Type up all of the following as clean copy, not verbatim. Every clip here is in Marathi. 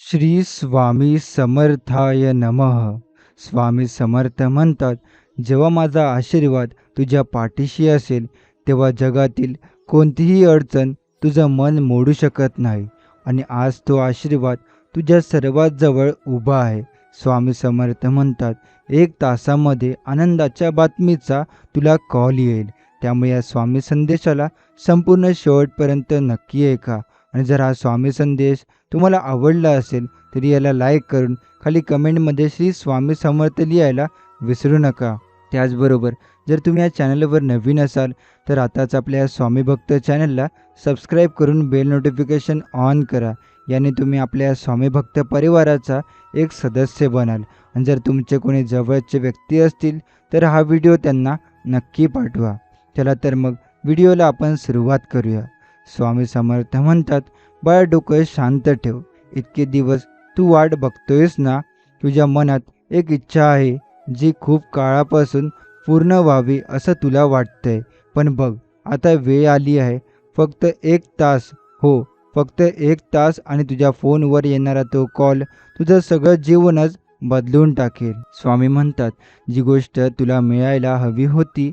श्री स्वामी समर्थाय नमः. स्वामी समर्थ म्हणतात, जेव्हा माझा आशीर्वाद तुझ्या पाठीशी असेल, तेव्हा जगातील कोणतीही अडचण तुझं मन मोडू शकत नाही. आणि आज तो आशीर्वाद तुझ्या सर्वात जवळ उभा आहे. स्वामी समर्थ म्हणतात, 1 तासामध्ये आनंदाच्या बातमीचा तुला कॉल येईल. त्यामुळे या स्वामी संदेशाला संपूर्ण शेवटपर्यंत नक्की ऐका. आणि जर हा स्वामी संदेश तुम्हाला आवडला असेल तर याला लाईक करून खाली कमेंटमध्ये श्री स्वामी समर्थ लिहायला विसरू नका. त्याचबरोबर जर तुम्ही या चॅनलवर नवीन असाल तर आताच आपल्या या स्वामी भक्त चॅनलला सबस्क्राईब करून बेल नोटिफिकेशन ऑन करा. याने तुम्ही आपल्या या स्वामी भक्त परिवाराचा एक सदस्य बनाल. आणि जर तुमचे कोणी जवळचे व्यक्ती असतील तर हा व्हिडिओ त्यांना नक्की पाठवा. चला तर मग व्हिडिओला आपण सुरुवात करूया. स्वामी समर्थ म्हणतात, बाळा डोकं शांत ठेव. इतके दिवस तू वाट बघतोयस ना. तुझ्या मनात एक इच्छा आहे जी खूप काळापासून पूर्ण व्हावी असं तुला वाटतंय. पण बघ, आता वेळ आली आहे. फक्त 1 तास, हो फक्त 1 तास, आणि तुझ्या फोनवर येणारा तो कॉल तुझं सगळं जीवनच बदलून टाकेल. स्वामी म्हणतात, जी गोष्ट तुला मिळायला हवी होती,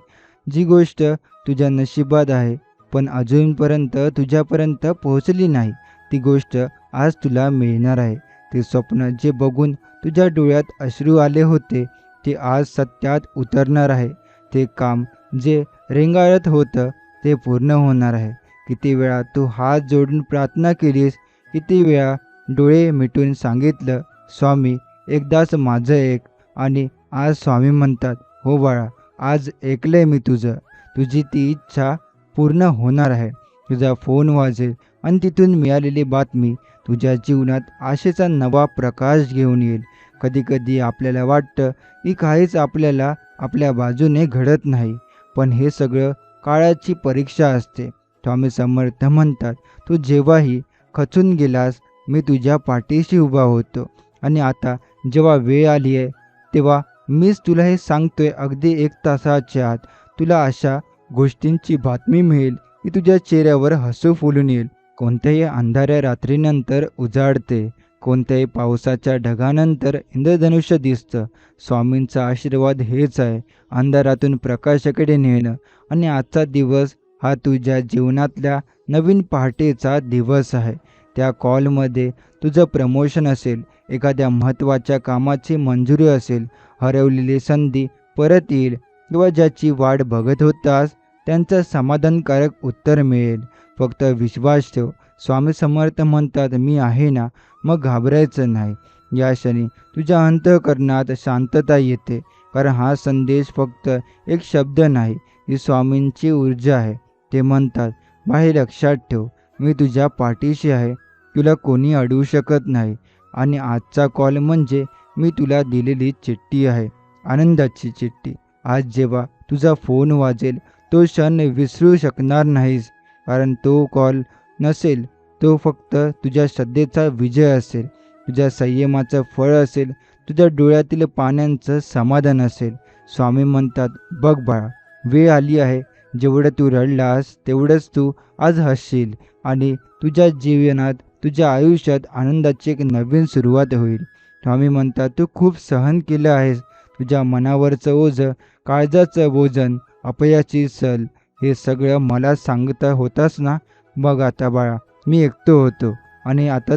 जी गोष्ट तुझ्या नशिबात आहे पण अजूनपर्यंत तुझ्यापर्यंत पोहोचली नाही, ती गोष्ट आज तुला मिळणार आहे. ते स्वप्न जे बघून तुझ्या डोळ्यात अश्रू आले होते ते आज सत्यात उतरणार आहे. ते काम जे रेंगाळत होतं ते पूर्ण होणार आहे. किती वेळा तू हात जोडून प्रार्थना केलीस, किती वेळा डोळे मिटून सांगितलं, स्वामी एकदाच माझं ऐक. आणि आज स्वामी म्हणतात, हो बाळा, आज ऐकलंय मी तुझं. तुझी ती इच्छा पूर्ण होणार आहे. तुझा फोन वाजेल आणि तिथून मिळालेली बातमी तुझ्या जीवनात आशेचा नवा प्रकाश घेऊन येईल. कधीकधी आपल्याला वाटतं की काहीच आपल्याला आपल्या बाजूने घडत नाही, पण हे सगळं काळाची परीक्षा असते. स्वामी समर्थ म्हणतात, तू जेव्हाही खचून गेलास मी तुझ्या पाठीशी उभा होतो. आणि आता जेव्हा वेळ आली आहे तेव्हा मीच तुला हे सांगतोय. अगदी 1 तासाच्या आत तुला अशा गोष्टींची बातमी मिळेल की तुझ्या चेहऱ्यावर हसू फुलून येईल. कोणत्याही अंधाऱ्या रात्रीनंतर उजाडते, कोणत्याही पावसाच्या ढगानंतर इंद्रधनुष्य दिसतं. स्वामींचा आशीर्वाद हेच आहे, अंधारातून प्रकाशाकडे नेणं. आणि आजचा दिवस हा तुझ्या जीवनातल्या नवीन पहाटेचा दिवस आहे. त्या कॉलमध्ये तुझं प्रमोशन असेल, एखाद्या महत्त्वाच्या कामाची मंजुरी असेल, हरवलेली संधी परत येईल, किंवा ज्याची वाट बघत होतास त्यांचं समाधानकारक उत्तर मिळेल. फक्त विश्वास ठेव. स्वामी समर्थ म्हणतात, मी आहे ना, मग घाबरायचं नाही. या क्षणी तुझ्या अंतःकरणात शांतता येते, कारण हा संदेश फक्त एक शब्द नाही, ही स्वामींची ऊर्जा आहे. ते म्हणतात, बाहेर लक्षात ठेव, मी तुझ्या पाठीशी आहे. तुला कोणी अडवू शकत नाही. आणि आजचा कॉल म्हणजे मी तुला दिलेली चिठ्ठी आहे, आनंदाची चिठ्ठी. आज जेव्हा तुझा फोन वाजेल तो क्षण विसरू शकणार नाहीस, कारण तो कॉल नसेल, तो फक्त तुझ्या श्रद्धेचा विजय असेल, तुझ्या संयमाचं फळ असेल, तुझ्या डोळ्यातील पाण्याचं समाधान असेल. स्वामी म्हणतात, बघ बाळा, वेळ आली आहे. जेवढं तू रडलास तेवढंच तू आज हसशील. आणि तुझ्या जीवनात, तुझ्या आयुष्यात आनंदाची एक नवीन सुरुवात होईल. स्वामी म्हणतात, तू खूप सहन केलं आहेस. तुझ्या मनावरचं ओझं, काळजाचं वजन, अपयाची सल, हे सगळं मला सांगता होतास ना. बघ आता बाळा, मी एकटो होतो आणि आता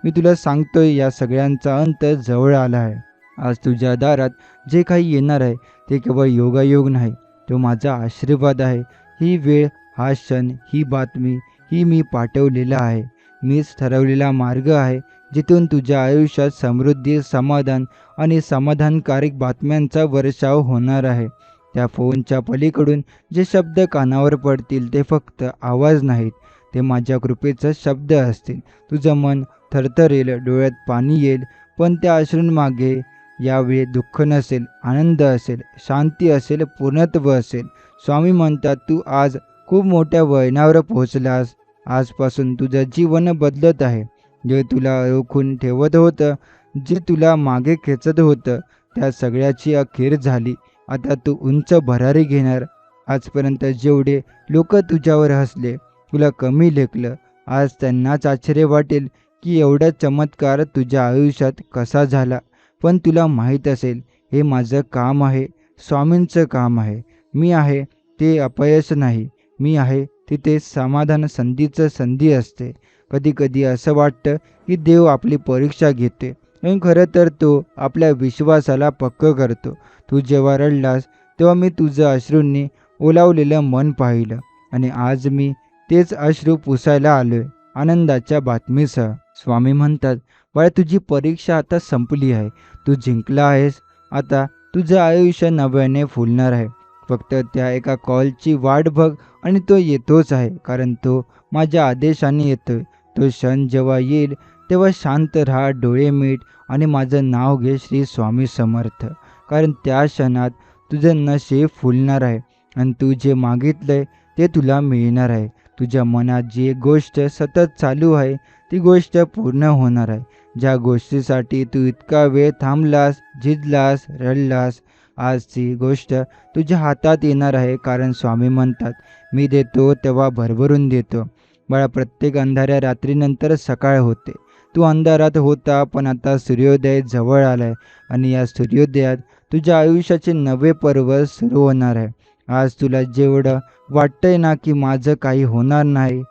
मी तुला सांगतोय, या सगळ्यांचा अंत जवळ आला आहे. आज तुझ्या दारात जे काही येणार आहे ते केवळ योगायोग नाही, तो माझा आशीर्वाद आहे. ही वेळ, हा क्षण, ही बातमी, ही मी पाठवलेला आहे. मीच ठरवलेला मार्ग आहे जिथून तुझ्या आयुष्यात समृद्धी, समाधान आणि समाधानकारक बातम्यांचा वर्षाव होणार आहे. त्या फोनच्या पलीकडून जे शब्द कानावर पडतील ते फक्त आवाज नाहीत, ते माझ्या कृपेचे शब्द असतील. तुझं मन थरथरेल, डोळ्यात पाणी येईल, पण त्या अश्रूंमागे यावेळी दुःख नसेल, आनंद असेल, शांती असेल, पूर्णत्व असेल. स्वामी म्हणतात, तू आज खूप मोठ्या वळणावर पोहोचलास. आजपासून तुझं जीवन बदलत आहे. जे तुला रोखून ठेवत होतं, जे तुला मागे खेचत होतं, त्या सगळ्याची अखेर झाली. आता तू उंच भरारी घेणार. आजपर्यंत जेवढे लोक तुझ्यावर हसले, तुला कमी लेखलं, आज त्यांनाच आश्चर्य वाटेल की एवढा चमत्कार तुझ्या आयुष्यात कसा झाला. पण तुला माहीत असेल, हे माझं काम आहे, स्वामींचं काम आहे. मी आहे ते अपयश नाही. मी आहे तिथे समाधान संधीचं संधी असते. कधी-कधी असं वाटतं, की देव आपली परीक्षा घेते. पण खरं तर तो आपल्या विश्वासाला पक्कं करतो. तू जेव्हा रडलास, तेव्हा मी तुझं अश्रूंनी ओलावलेलं मन पाहिलं आणि आज मी तेच अश्रू पुसायला आलोय आनंदाच्या बातमीसह. स्वामी म्हणतात, बाळा तुझी परीक्षा आता संपली आहे. तू जिंकला आहेस. आता तुझं आयुष्य नव्याने फुलणार आहे. फक्त त्या एका कॉलची वाट बघ आणि तो येतोच आहे. कारण तो माझ्या आदेशाने येतोय. तो क्षण जेव्हा येईल तेव्हा शांत राहा, डोळे मीट आणि माझं नाव घे श्री स्वामी समर्थ. कारण त्या क्षणात तुझं नशीब फुलणार आहे आणि तू जे मागितलंय ते तुला मिळणार आहे. तुझ्या मनात जी एक गोष्ट सतत चालू आहे ती गोष्ट पूर्ण होणार आहे. ज्या गोष्टीसाठी तू इतका वेळ थांबलास, झिजलास, रडलास, आज ती गोष्ट तुझ्या हातात येणार आहे. कारण स्वामी म्हणतात, मी देतो तेव्हा भरभरून देतो. बाळा प्रत्येक अंधाऱ्या रात्रीनंतर सकाळ होते. तू अंधारात होता पण आता सूर्योदय जवळ आलाय आणि या सूर्योदयात तुझ्या आयुष्याचे नवे पर्व सुरू होणार आहे. आज तुला जेवढं वाटतंय ना की माझं काही होणार नाही,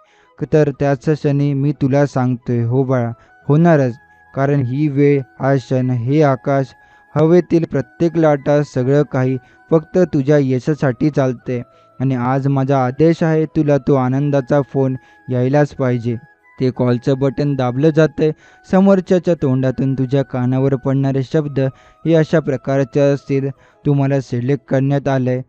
तर त्याच क्षणी मी तुला सांगतोय, हो बाळा, होणारच. कारण ही वेळ, हा क्षण, हे आकाश, हवेतील प्रत्येक लाटा, सगळं काही फक्त तुझ्या यशासाठी चालते. आणि आज माझा आदेश आहे, तुला तो आनंदाचा फोन यायलाच पाहिजे. ते कॉलचं बटन दाबलं जातंय. समोरच्याच्या तोंडातून तुझ्या कानावर पडणारे शब्द हे अशा प्रकारचे असतील, तुम्हाला सिलेक्ट करण्यात आलंय,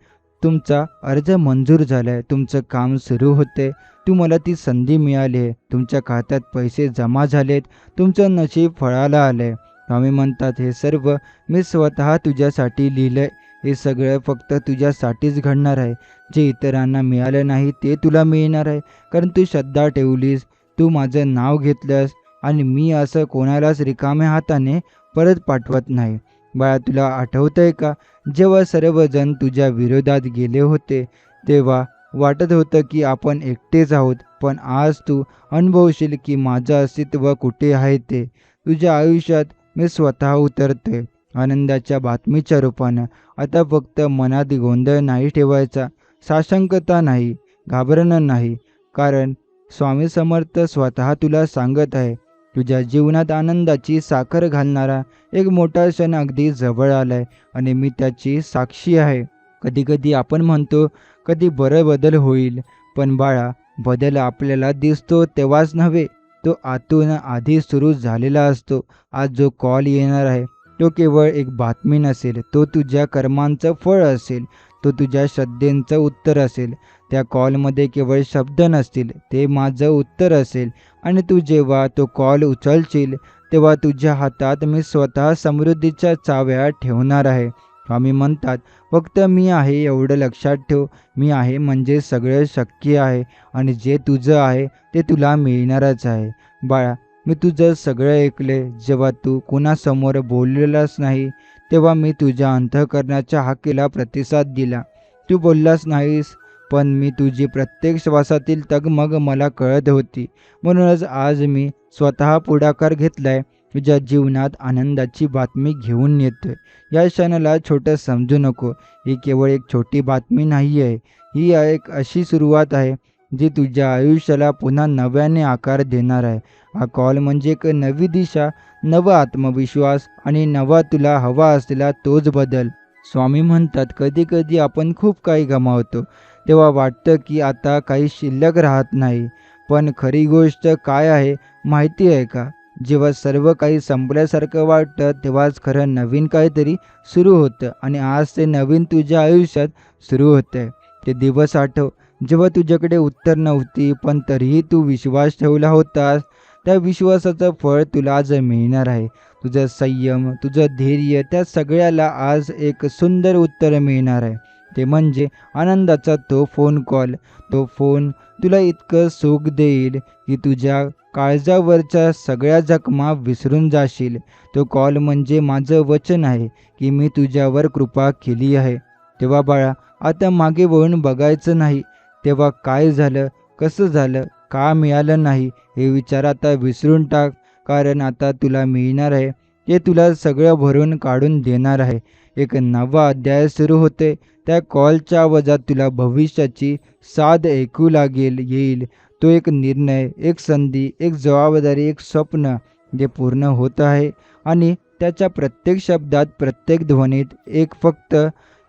तुमचा अर्ज मंजूर झालाय, तुमचं काम सुरू होते, तुम्हाला ती संधी मिळाली आहे, तुमच्या खात्यात पैसे जमा झालेत, तुमचं नशीब फळाला आलंय. स्वामी म्हणतात, हे सर्व मी स्वतः तुझ्यासाठी लिहिलंय. हे सगळं फक्त तुझ्यासाठीच घडणार आहे. जे इतरांना मिळालं नाही ते तुला मिळणार आहे. कारण तू श्रद्धा ठेवलीस, तू माझं नाव घेतलंस आणि मी असं कोणालाच रिकाम्या हाताने परत पाठवत नाही. बाळा तुला आठवतंय का, जेव्हा सर्वजण तुझ्या विरोधात गेले होते तेव्हा वाटत होतं की आपण एकटेच आहोत. पण आज तू अनुभवशील की माझं अस्तित्व कुठे आहे ते. तुझ्या आयुष्यात मी स्वतः उतरतोय आनंदाच्या बातमीच्या रूपानं. आता फक्त मनात गोंधळ नाही ठेवायचा, साशंकता नाही, घाबरणं नाही. कारण स्वामी समर्थ स्वतः तुला सांगत आहे, तुझ्या जीवनात आनंदाची साखर घालणारा एक मोठा क्षण अगदी जवळ आलाय आणि मी त्याची साक्षी आहे. कधी-कधी आपण म्हणतो, कधी बरं बदल होईल. पण बाळा, बदल आपल्याला दिसतो तेव्हाच नव्हे, तो आतून आधी सुरू झालेला असतो. आज जो कॉल येणार आहे तो केवळ एक बातमी नसेल, तो तुझ्या कर्मांचं फळ असेल, तो तुझ्या श्रद्धेचं उत्तर असेल. त्या कॉलमध्ये केवळ शब्द नसतील, ते माझं उत्तर असेल. आणि तू जेव्हा तो कॉल उचलशील तेव्हा तुझ्या हातात मी स्वतः समृद्धीच्या चाव्या ठेवणार आहे. स्वामी म्हणतात, फक्त मी आहे एवढं लक्षात ठेव. मी आहे म्हणजे सगळं शक्य आहे आणि जे तुझं आहे ते तुला मिळणारच आहे. बाळा, मी तुझं सगळं ऐकले. जेव्हा तू कोणासमोर बोललेलास नाही तेव्हा मी तुझ्या अंतःकरणाच्या हाकेला प्रतिसाद दिला. तू बोललास नाहीस, पण मी तुझी प्रत्येक श्वासातील तगमग मला कळत होती. म्हणूनच आज मी स्वतः पुढाकार घेतलाय, तुझ्या जीवनात आनंदाची बातमी घेऊन येतोय. या क्षणाला छोटं समजू नको. ही केवळ एक छोटी बातमी नाही आहे, ही एक अशी सुरुवात आहे जी तुझ्या आयुष्याला पुन्हा नव्याने आकार देणार आहे. हा कॉल म्हणजे एक नवी दिशा, नवा आत्मविश्वास आणि नवा तुला हवा असलेला तोच बदल. स्वामी म्हणतात, कधी कधी आपण खूप काही गमावतो, तेव्हा वाटतं की आता काही शिल्लक राहत नाही. पण खरी गोष्ट काय आहे माहिती आहे का, जेव्हा सर्व काही संपल्यासारखं वाटतं तेव्हाच खरं नवीन काहीतरी सुरू होतं. आणि आज ते नवीन तुझ्या आयुष्यात सुरू होतंय. ते दिवस आठव जेव्हा तुझ्याकडे उत्तर नव्हती पण तरीही तू विश्वास ठेवला होतास. त्या विश्वासाचं फळ तुला आज मिळणार आहे. तुझं संयम, तुझं धैर्य, त्या सगळ्याला आज एक सुंदर उत्तर मिळणार आहे. ते म्हणजे आनंदाचा तो फोन कॉल. तो फोन तुला इतकं सुख देईल की तुझ्या काळजावरच्या सगळ्या जखमा विसरून जाशील. तो कॉल म्हणजे माझं वचन आहे की मी तुझ्यावर कृपा केली आहे. तेव्हा बाळा, आता मागे वळून बघायचं नाही. तेव्हा काय झालं, कसं झालं, का मिळालं नाही हे विचार आता विसरून टाक. कारण आता तुला मिळणार आहे ते तुला सगळं भरून काढून देणार आहे. एक नवा अध्याय सुरू होते. त्या कॉलच्या आवाजात तुला भविष्याची साद ऐकू येईल. तो एक निर्णय, एक संधी, एक जबाबदारी, एक स्वप्न जे पूर्ण होत आहे आणि त्याच्या प्रत्येक शब्दात, प्रत्येक ध्वनीत एक फक्त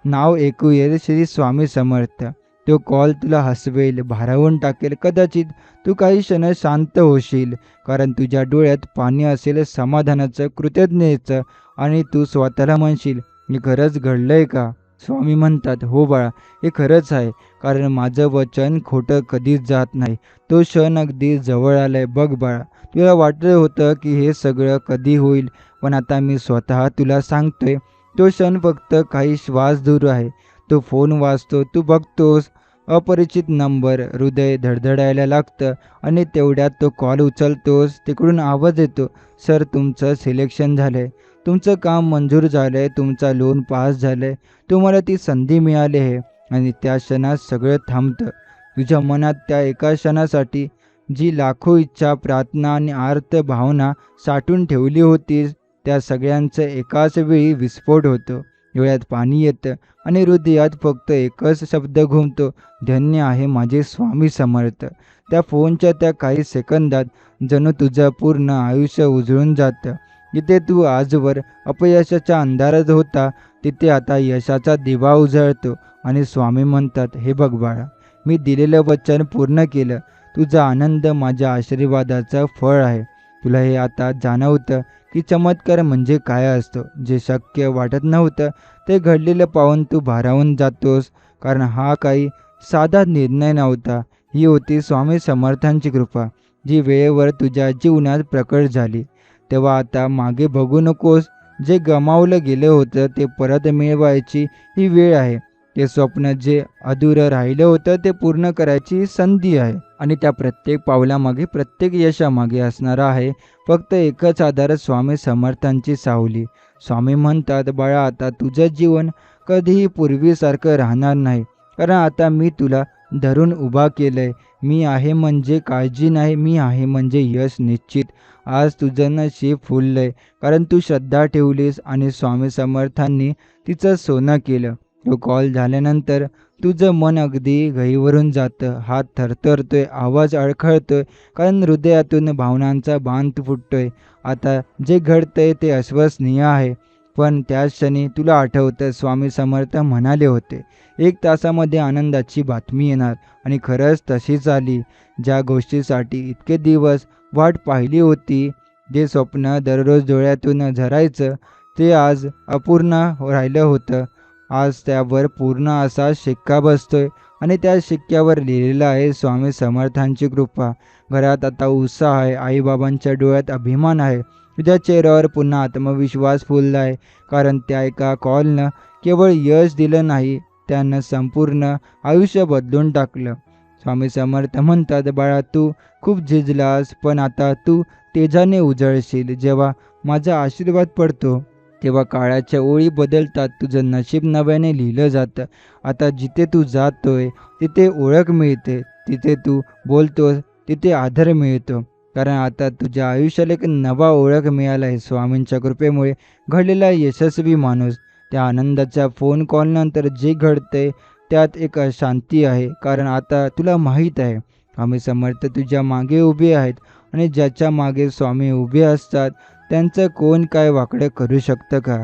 नाव ऐकू येईल, श्री स्वामी समर्थ. तो कॉल तुला हसवेल, भारावून टाकेल. कदाचित तू काही क्षण शांत होशील, कारण तुझ्या डोळ्यात पाणी असेल समाधानाचं, कृतज्ञतेचं आणि तू स्वतःला म्हणशील, हे खरंच घडलंय का? स्वामी म्हणतात, हो बाळा, हे खरंच आहे, कारण माझं वचन खोटं कधीच जात नाही. तो क्षण अगदी जवळ आलाय बघ बाळा. तुला वाटलं होतं की हे सगळं कधी होईल, पण आता मी स्वतः तुला सांगतोय, तो क्षण फक्त काही श्वास दूर आहे. तो फोन वाजतो, तू बघतोस अपरिचित नंबर, हृदय धडधडायला लागतं आणि तेवढ्यात तो कॉल उचलतोस. तिकडून आवाज येतो, सर तुमचं सिलेक्शन झालंय, तुमचं काम मंजूर झालंय, तुमचा लोन पास झालंय, तुम्हाला ती संधी मिळाली आहे. आणि त्या क्षणात सगळं थांबतं. तुझ्या मनात त्या एका क्षणासाठी जी लाखो इच्छा, प्रार्थना आणि आर्त भावना साठवून ठेवली होतीस, त्या सगळ्यांचं एकाच वेळी विस्फोट होतो. डोळ्यात पाणी येतं आणि हृदयात फक्त एकच शब्द घुमतो, धन्य आहे माझे स्वामी समर्थ. त्या फोनच्या त्या काही सेकंदात जणू तुझं पूर्ण आयुष्य उजळून जातं. जिथे तू आजवर अपयशाच्या अंधारात होता, तिथे आता यशाचा दिवा उजळतो आणि स्वामी म्हणतात, हे बघ बाळा, मी दिलेलं वचन पूर्ण केलं. तुझा आनंद माझ्या आशीर्वादाचं फळ आहे. तुला हे आता जाणवतं की चमत्कार म्हणजे काय असतो. जे शक्य वाटत नव्हतं ते घडलेलं पाहून तू भारावून जातोस, कारण हा काही साधा निर्णय नव्हता. ही होती स्वामी समर्थांची कृपा, जी वेळेवर तुझ्या जीवनात प्रकट झाली. तेव्हा आता मागे बघू नकोस. जे गमावलं गेलं होतं ते परत मिळवायची ही वेळ आहे. ते स्वप्न जे अधुरं राहिलं होतं ते पूर्ण करायची संधी आहे. आणि त्या प्रत्येक पावलामागे, प्रत्येक यशामागे असणारा आहे फक्त एकच आधार, स्वामी समर्थांची सावली. स्वामी म्हणतात, बाळा आता तुझं जीवन कधीही पूर्वीसारखं राहणार नाही, कारण आता मी तुला धरून उभा केलंय. मी आहे म्हणजे काळजी नाही, मी आहे म्हणजे यश निश्चित. आज तुझं नशीब फुललंय, कारण तू श्रद्धा ठेवलीस आणि स्वामी समर्थांनी तिचं सोनं केलं. तो कॉल झाल्यानंतर तुझं मन अगदी गहिवरून जातं, हात थरथरतोय, आवाज अडखळतोय, कारण हृदयातून भावनांचा बांध फुटतोय. आता जे घडतंय ते अविश्वसनीय आहे, पण त्याच क्षणी तुला आठवतं स्वामी समर्थ म्हणाले होते, 1 तासामध्ये आनंदाची बातमी येणार. आणि खरंच तशीच आली. ज्या गोष्टीसाठी इतके दिवस वाट पाहिली होती, जे स्वप्न दररोज डोळ्यातून झरायचं, ते आज अपूर्ण राहिलं होतं. आज त्यावर पूर्ण असा शिक्का बसतोय आणि त्या शिक्क्यावर लिहिलेलं आहे, स्वामी समर्थांची कृपा. घरात आता उत्साह आहे, आईबाबांच्या डोळ्यात अभिमान आहे, तुझ्या चेहऱ्यावर पुन्हा आत्मविश्वास फुलला आहे, कारण त्या एका कॉलनं केवळ यश दिलं नाही, त्यानं संपूर्ण आयुष्य बदलून टाकलं. स्वामी समर्थ म्हणतात, बाळा तू खूप झिजलास, पण आता तू तेजाने उजळशील. जेव्हा माझा आशीर्वाद पडतो तेव्हा काळाच्या ओळी बदलतात, तुझं नशीब नव्याने लिहिलं जातं. आता जिथे तू जातोय तिथे ओळख मिळते, तिथे तू बोलतोस तिथे आदर मिळतो, कारण आता तुझ्या आयुष्याला एक नवा ओळख मिळाला आहे. स्वामींच्या कृपेमुळे घडलेला यशस्वी माणूस. त्या आनंदाच्या फोन कॉलनंतर जे घडतंय त्यात एक शांती आहे, कारण आता तुला माहीत आहे स्वामी समर्थ तुझ्या मागे उभे आहेत आणि ज्याच्या मागे स्वामी उभे असतात त्यांचं कोण काय वाकडं करू शकतं का?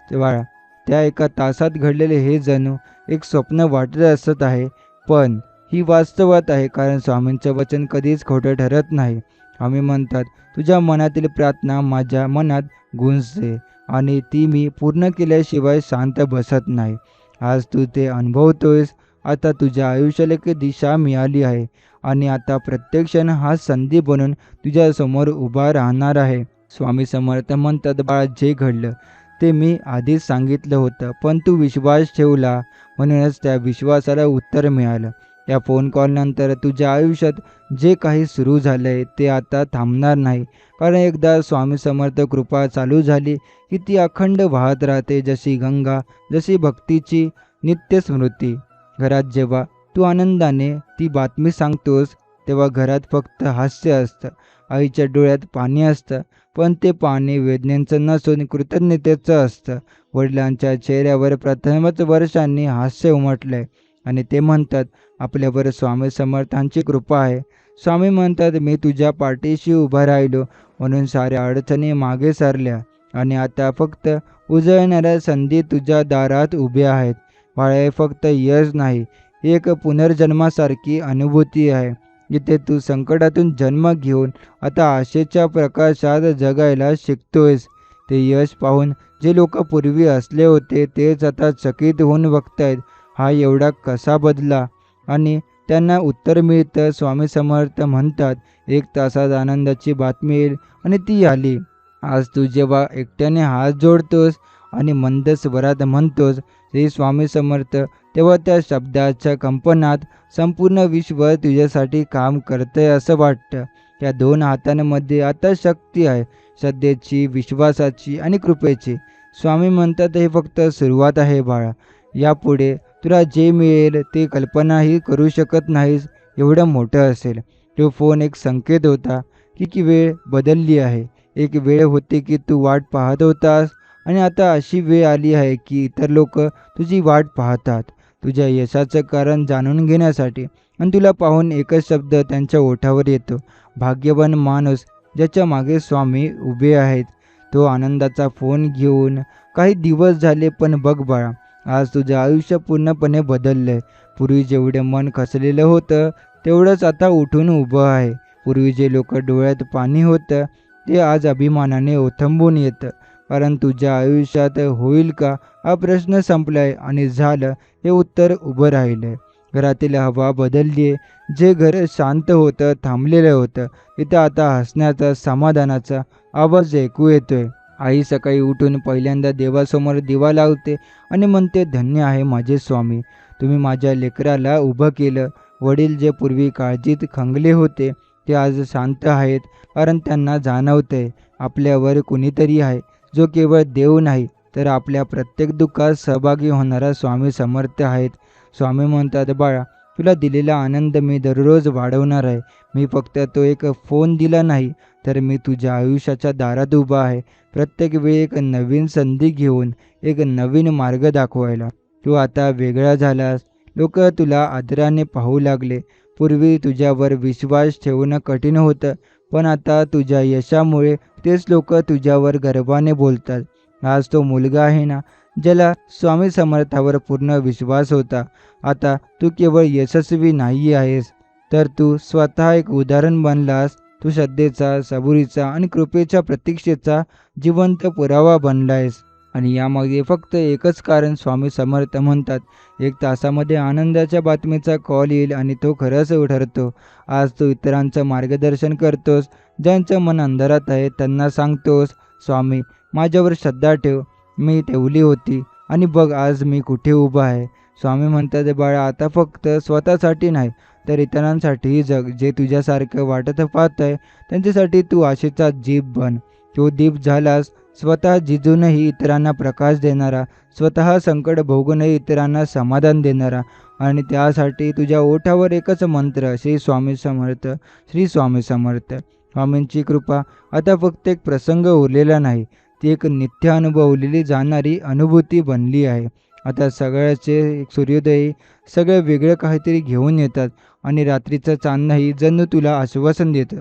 तेव्हा त्या एका तासात घडलेले हे जणू एक स्वप्न वाटत असत आहे, पण ही वास्तवात आहे, कारण स्वामींचं वचन कधीच खोटं ठरत नाही. स्वामी म्हणतात, तुझ्या मनातील प्रार्थना माझ्या मनात गुंजते आणि ती मी पूर्ण केल्याशिवाय शांत बसत नाही. आज तू ते अनुभवतोयस. आता तुझ्या आयुष्याला एक दिशा मिळाली आहे आणि आता प्रत्येक क्षण हा संधी बनून तुझ्यासमोर उभा राहणार आहे. स्वामी समर्थ म्हणतात, बाळा जे घडलं ते मी आधीच सांगितलं होतं, पण तू विश्वास ठेवला, म्हणूनच त्या विश्वासाला उत्तर मिळालं. या फोन कॉलनंतर तुझ्या आयुष्यात जे काही सुरू झालंय ते आता थांबणार नाही, कारण एकदा स्वामी समर्थ कृपा चालू झाली की ती अखंड वाहत राहते, जशी गंगा, जशी भक्तीची नित्य स्मृती. घरात जेव्हा तू आनंदाने ती बातमी सांगतोस तेव्हा घरात फक्त हास्य असतं. आईच्या डोळ्यात पाणी असतं, पण ते पाणी वेदनेचं नसून कृतज्ञतेचं असतं. वडिलांच्या चेहऱ्यावर प्रथमच वर्षांनी हास्य उमटलंय आणि ते म्हणतात, आपल्यावर स्वामी समर्थांची कृपा आहे. स्वामी म्हणतात, मी तुझ्या पाठीशी उभा राहिलो म्हणून साऱ्या अडचणी मागे सरल्या आणि आता फक्त उजळणाऱ्या संधी तुझ्या दारात उभ्या आहेत. बाळा, हे फक्त यश नाही, ही एक पुनर्जन्मासारखी अनुभूती आहे. जिथे तू संकटातून जन्म घेऊन आता आशेच्या प्रकाशात जगायला शिकतोयस. ते यश पाहून जे लोक पूर्वी असले होते तेच आता चकित होऊन बघतायत, हा एवढा कसा बदला? आणि त्यांना उत्तर मिळतं, स्वामी समर्थ म्हणतात, 1 तासात आनंदाची बातमी येईल. आणि ती आली. आज तू जेव्हा एकट्याने हात जोडतोस आणि मंद स्वरात म्हणतोस, श्री स्वामी समर्थ, तेव्हा त्या शब्दाच्या कंपनात संपूर्ण विश्व तुझ्यासाठी काम करतंय असं वाटतं. त्या 2 हातांमध्ये आता शक्ती आहे, श्रद्धेची, विश्वासाची आणि कृपेची. स्वामी म्हणतात, हे फक्त सुरुवात आहे बाळा. यापुढे तुला जे मिळेल ते कल्पनाही करू शकत नाहीस एवढं मोठं असेल. तो फोन एक संकेत होता की वेळ बदलली आहे. एक वेळ होती की तू वाट पाहत होतास आणि आता अशी वेळ आली आहे की इतर लोक तुझी वाट पाहतात, तुझ्या यशाचं कारण जाणून घेण्यासाठी. आणि तुला पाहून एकच शब्द त्यांच्या ओठावर येतो, भाग्यवान माणूस ज्याच्या मागे स्वामी उभे आहेत. तो आनंदाचा फोन घेऊन, काही दिवस झाले पण बघ बाळा, आज तुझं आयुष्य पूर्णपणे बदललंय. पूर्वी जेवढे मन खचलेलं होतं तेवढंच आता उठून उभं आहे. पूर्वी जे लोक डोळ्यात पाणी होतं ते आज अभिमानाने ओथंबून येतं. कारण तुझ्या आयुष्यात होईल का हा प्रश्न संपलाय आणि झालं हे उत्तर उभं राहिलंय. घरातील हवा बदलली आहे. जे घर शांत होतं, थांबलेलं होतं, तिथं आता हसण्याचा, समाधानाचा आवाज ऐकू येतोय. आई सकाळी उठून पहिल्यांदा देवासमोर दिवा लावते आणि म्हणते, धन्य आहे माझे स्वामी, तुम्ही माझ्या लेकराला उभं केलं. वडील जे पूर्वी काळजीत खंगले होते ते आज शांत आहेत, कारण त्यांना जाणवतंय आपल्यावर कुणीतरी आहे जो केवळ देव नाही तर आपल्या प्रत्येक दुःखात सहभागी होणारा स्वामी समर्थ आहेत. स्वामी म्हणतात, बाळा, तुला दिलेला आनंद मी दररोज वाढवणार आहे. मी फक्त तो एक फोन दिला नाही, तर मी तुझ्या आयुष्याच्या दारात उभा आहे, प्रत्येक वेळी एक नवीन संधी घेऊन, एक नवीन मार्ग दाखवायला. तू आता वेगळा झालास. लोक तुला आदराने पाहू लागले. पूर्वी तुझ्यावर विश्वास ठेवणं कठीण होतं, पण आता तुझ्या यशामुळे तेच लोक तुझ्यावर गर्वाने बोलतात. आज तो मुलगा आहे ना, ज्याला स्वामी समर्थावर पूर्ण विश्वास होता, आता तू केवळ यशस्वी नाही आहेस, तर तू स्वतः एक उदाहरण बनलास. तू श्रद्धेचा, सबुरीचा आणि कृपेच्या प्रतीक्षेचा जिवंत पुरावा बनलायस. आणि यामागे फक्त एकच कारण, स्वामी समर्थ म्हणतात, 1 तासामध्ये आनंदाच्या बातमीचा कॉल येईल आणि तो खरंच ठरतो. आज तू इतरांचं मार्गदर्शन करतोस. ज्यांचं मन अंधारात आहे त्यांना सांगतोस, स्वामी, माझ्यावर श्रद्धा ठेव. मी ठेवली होती आणि बघ आज मी कुठे उभा आहे. स्वामी म्हणतात, बाळा, आता फक्त स्वतःसाठी नाही तर इतरांसाठीही जग. जे तुझ्यासारखं वाटत पाहतंय त्यांच्यासाठी तू आशेचा दीप बन. तो दीप झालास, स्वतः जिजूनही इतरांना प्रकाश देणारा, स्वतः संकट भोगूनही इतरांना समाधान देणारा. आणि त्यासाठी तुझ्या ओठावर एकच मंत्र, श्री स्वामी समर्थ, श्री स्वामी समर्थ. स्वामींची कृपा आता फक्त एक प्रसंग उरलेला नाही, ती एक नित्य अनुभवलेली जाणारी अनुभूती बनली आहे. आता सगळ्याचे सूर्योदयी सगळं वेगळं काहीतरी घेऊन येतात आणि रात्रीचं चांदणंही जणू तुला आश्वासन देतं,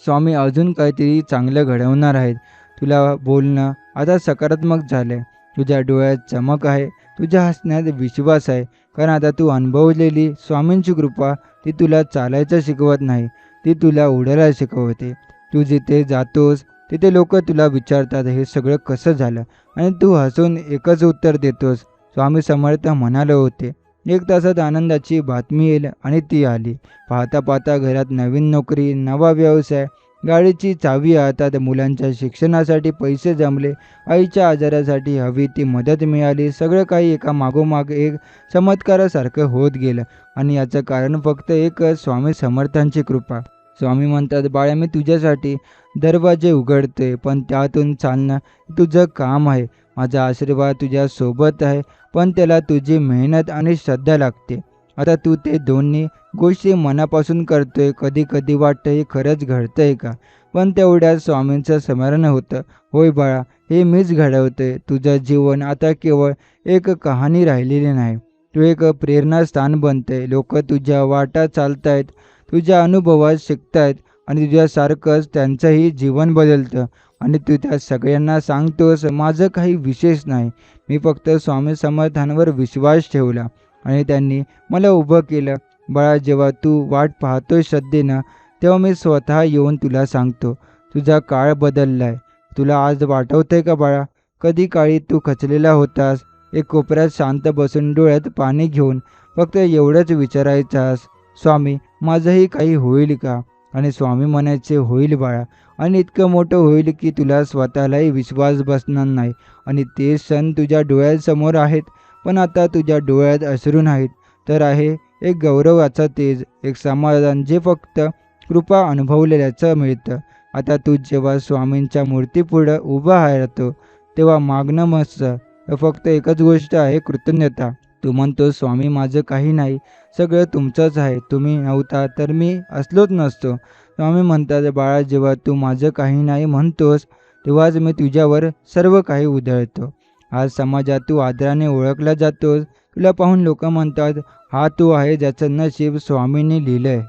स्वामी अजून काहीतरी चांगलं घडवणार आहेत. तुला बोलणं आता सकारात्मक झालंय. तुझ्या डोळ्यात चमक आहे, तुझ्या हसण्यात विश्वास आहे. कारण आता तू अनुभवलेली स्वामींची कृपा ती तुला चालायचं शिकवत नाही, ती तुला उडायला शिकवते. तू जिथे जातोस तिथे लोक तुला विचारतात, हे सगळं कसं झालं? आणि तू हसून एकच उत्तर देतोस, स्वामी समर्थ म्हणाले होते. 1 तासात आनंदाची बातमी येईल. आणि ती आली. पाहता पाहता घरात नवीन नोकरी, नवा व्यवसाय, गाडीची चावी हातात, मुलांच्या शिक्षणासाठी पैसे जमले, आईच्या आजारासाठी हवी ती मदत मिळाली. सगळं काही एका मागोमाग एक चमत्कारासारखं होत गेलं. आणि याचं कारण फक्त एकच, स्वामी समर्थांची कृपा. स्वामी म्हणतात, बाळा, मी तुझ्यासाठी दरवाजे उघडते, पण त्यातून चालणं तुझं काम आहे. माझा आशीर्वाद तुझ्या सोबत आहे, पण त्याला तुझी मेहनत आणि श्रद्धा लागते. आता तू ते दोन्ही गोष्टी मनापासून करतोय. कधी कधी वाटतं हे खरंच घडतंय का, पण तेवढ्यात स्वामींचं स्मरण होतं. होय बाळा, हे मीच घडवतोय. तुझं जीवन आता केवळ एक कहाणी राहिलेली नाही, तू एक प्रेरणास्थान बनतंय. लोक तुझ्या वाटा चालतायत, तुझ्या अनुभवात शिकतायत आणि तुझ्यासारखंच त्यांचंही जीवन बदलतं. आणि तू त्या सगळ्यांना सांगतोस माझं काही विशेष नाही, मी फक्त स्वामी समर्थांवर विश्वास ठेवला आणि त्यांनी मला उभं केलं. बाळा, जेव्हा तू वाट पाहतोय श्रद्धेनं, तेव्हा मी स्वतः येऊन तुला सांगतो, तुझा काळ बदललाय. तुला आज आठवतंय का बाळा, कधी काळी तू खचलेला होतास, एक कोपऱ्यात शांत बसून डोळ्यात पाणी घेऊन फक्त एवढंच विचारायचास, स्वामी माझंही काही होईल का? आणि स्वामी म्हणायचे, होईल बाळा, आणि इतकं मोठं होईल की तुला स्वतःलाही विश्वास बसणार नाही. आणि ते क्षण तुझ्या डोळ्यासमोर आहेत, पण आता तुझ्या डोळ्यात अश्रू नाहीत, तर आहे एक गौरवाचा तेज, एक समाधान जे फक्त कृपा अनुभवलेल्याचं मिळतं. आता तू जेव्हा स्वामींच्या मूर्तीपुढं उभा राहतो, तेव्हा मागणं नसतं, फक्त एकच गोष्ट आहे, कृतज्ञता. तू म्हणतो, स्वामी माझं काही नाही, सगळं तुमचंच आहे, तुम्ही नव्हता तर मी असलोच नसतो. स्वामी म्हणतात, बाळा, जेव्हा तू माझं काही नाही म्हणतोस, तेव्हाच मी तुझ्यावर सर्व काही उधळतो. आज समाजात तू आदराने ओळखला जातोस. तुला पाहून लोक म्हणतात, हा तो आहे ज्याचं नशीब स्वामींनी लिहिलंय.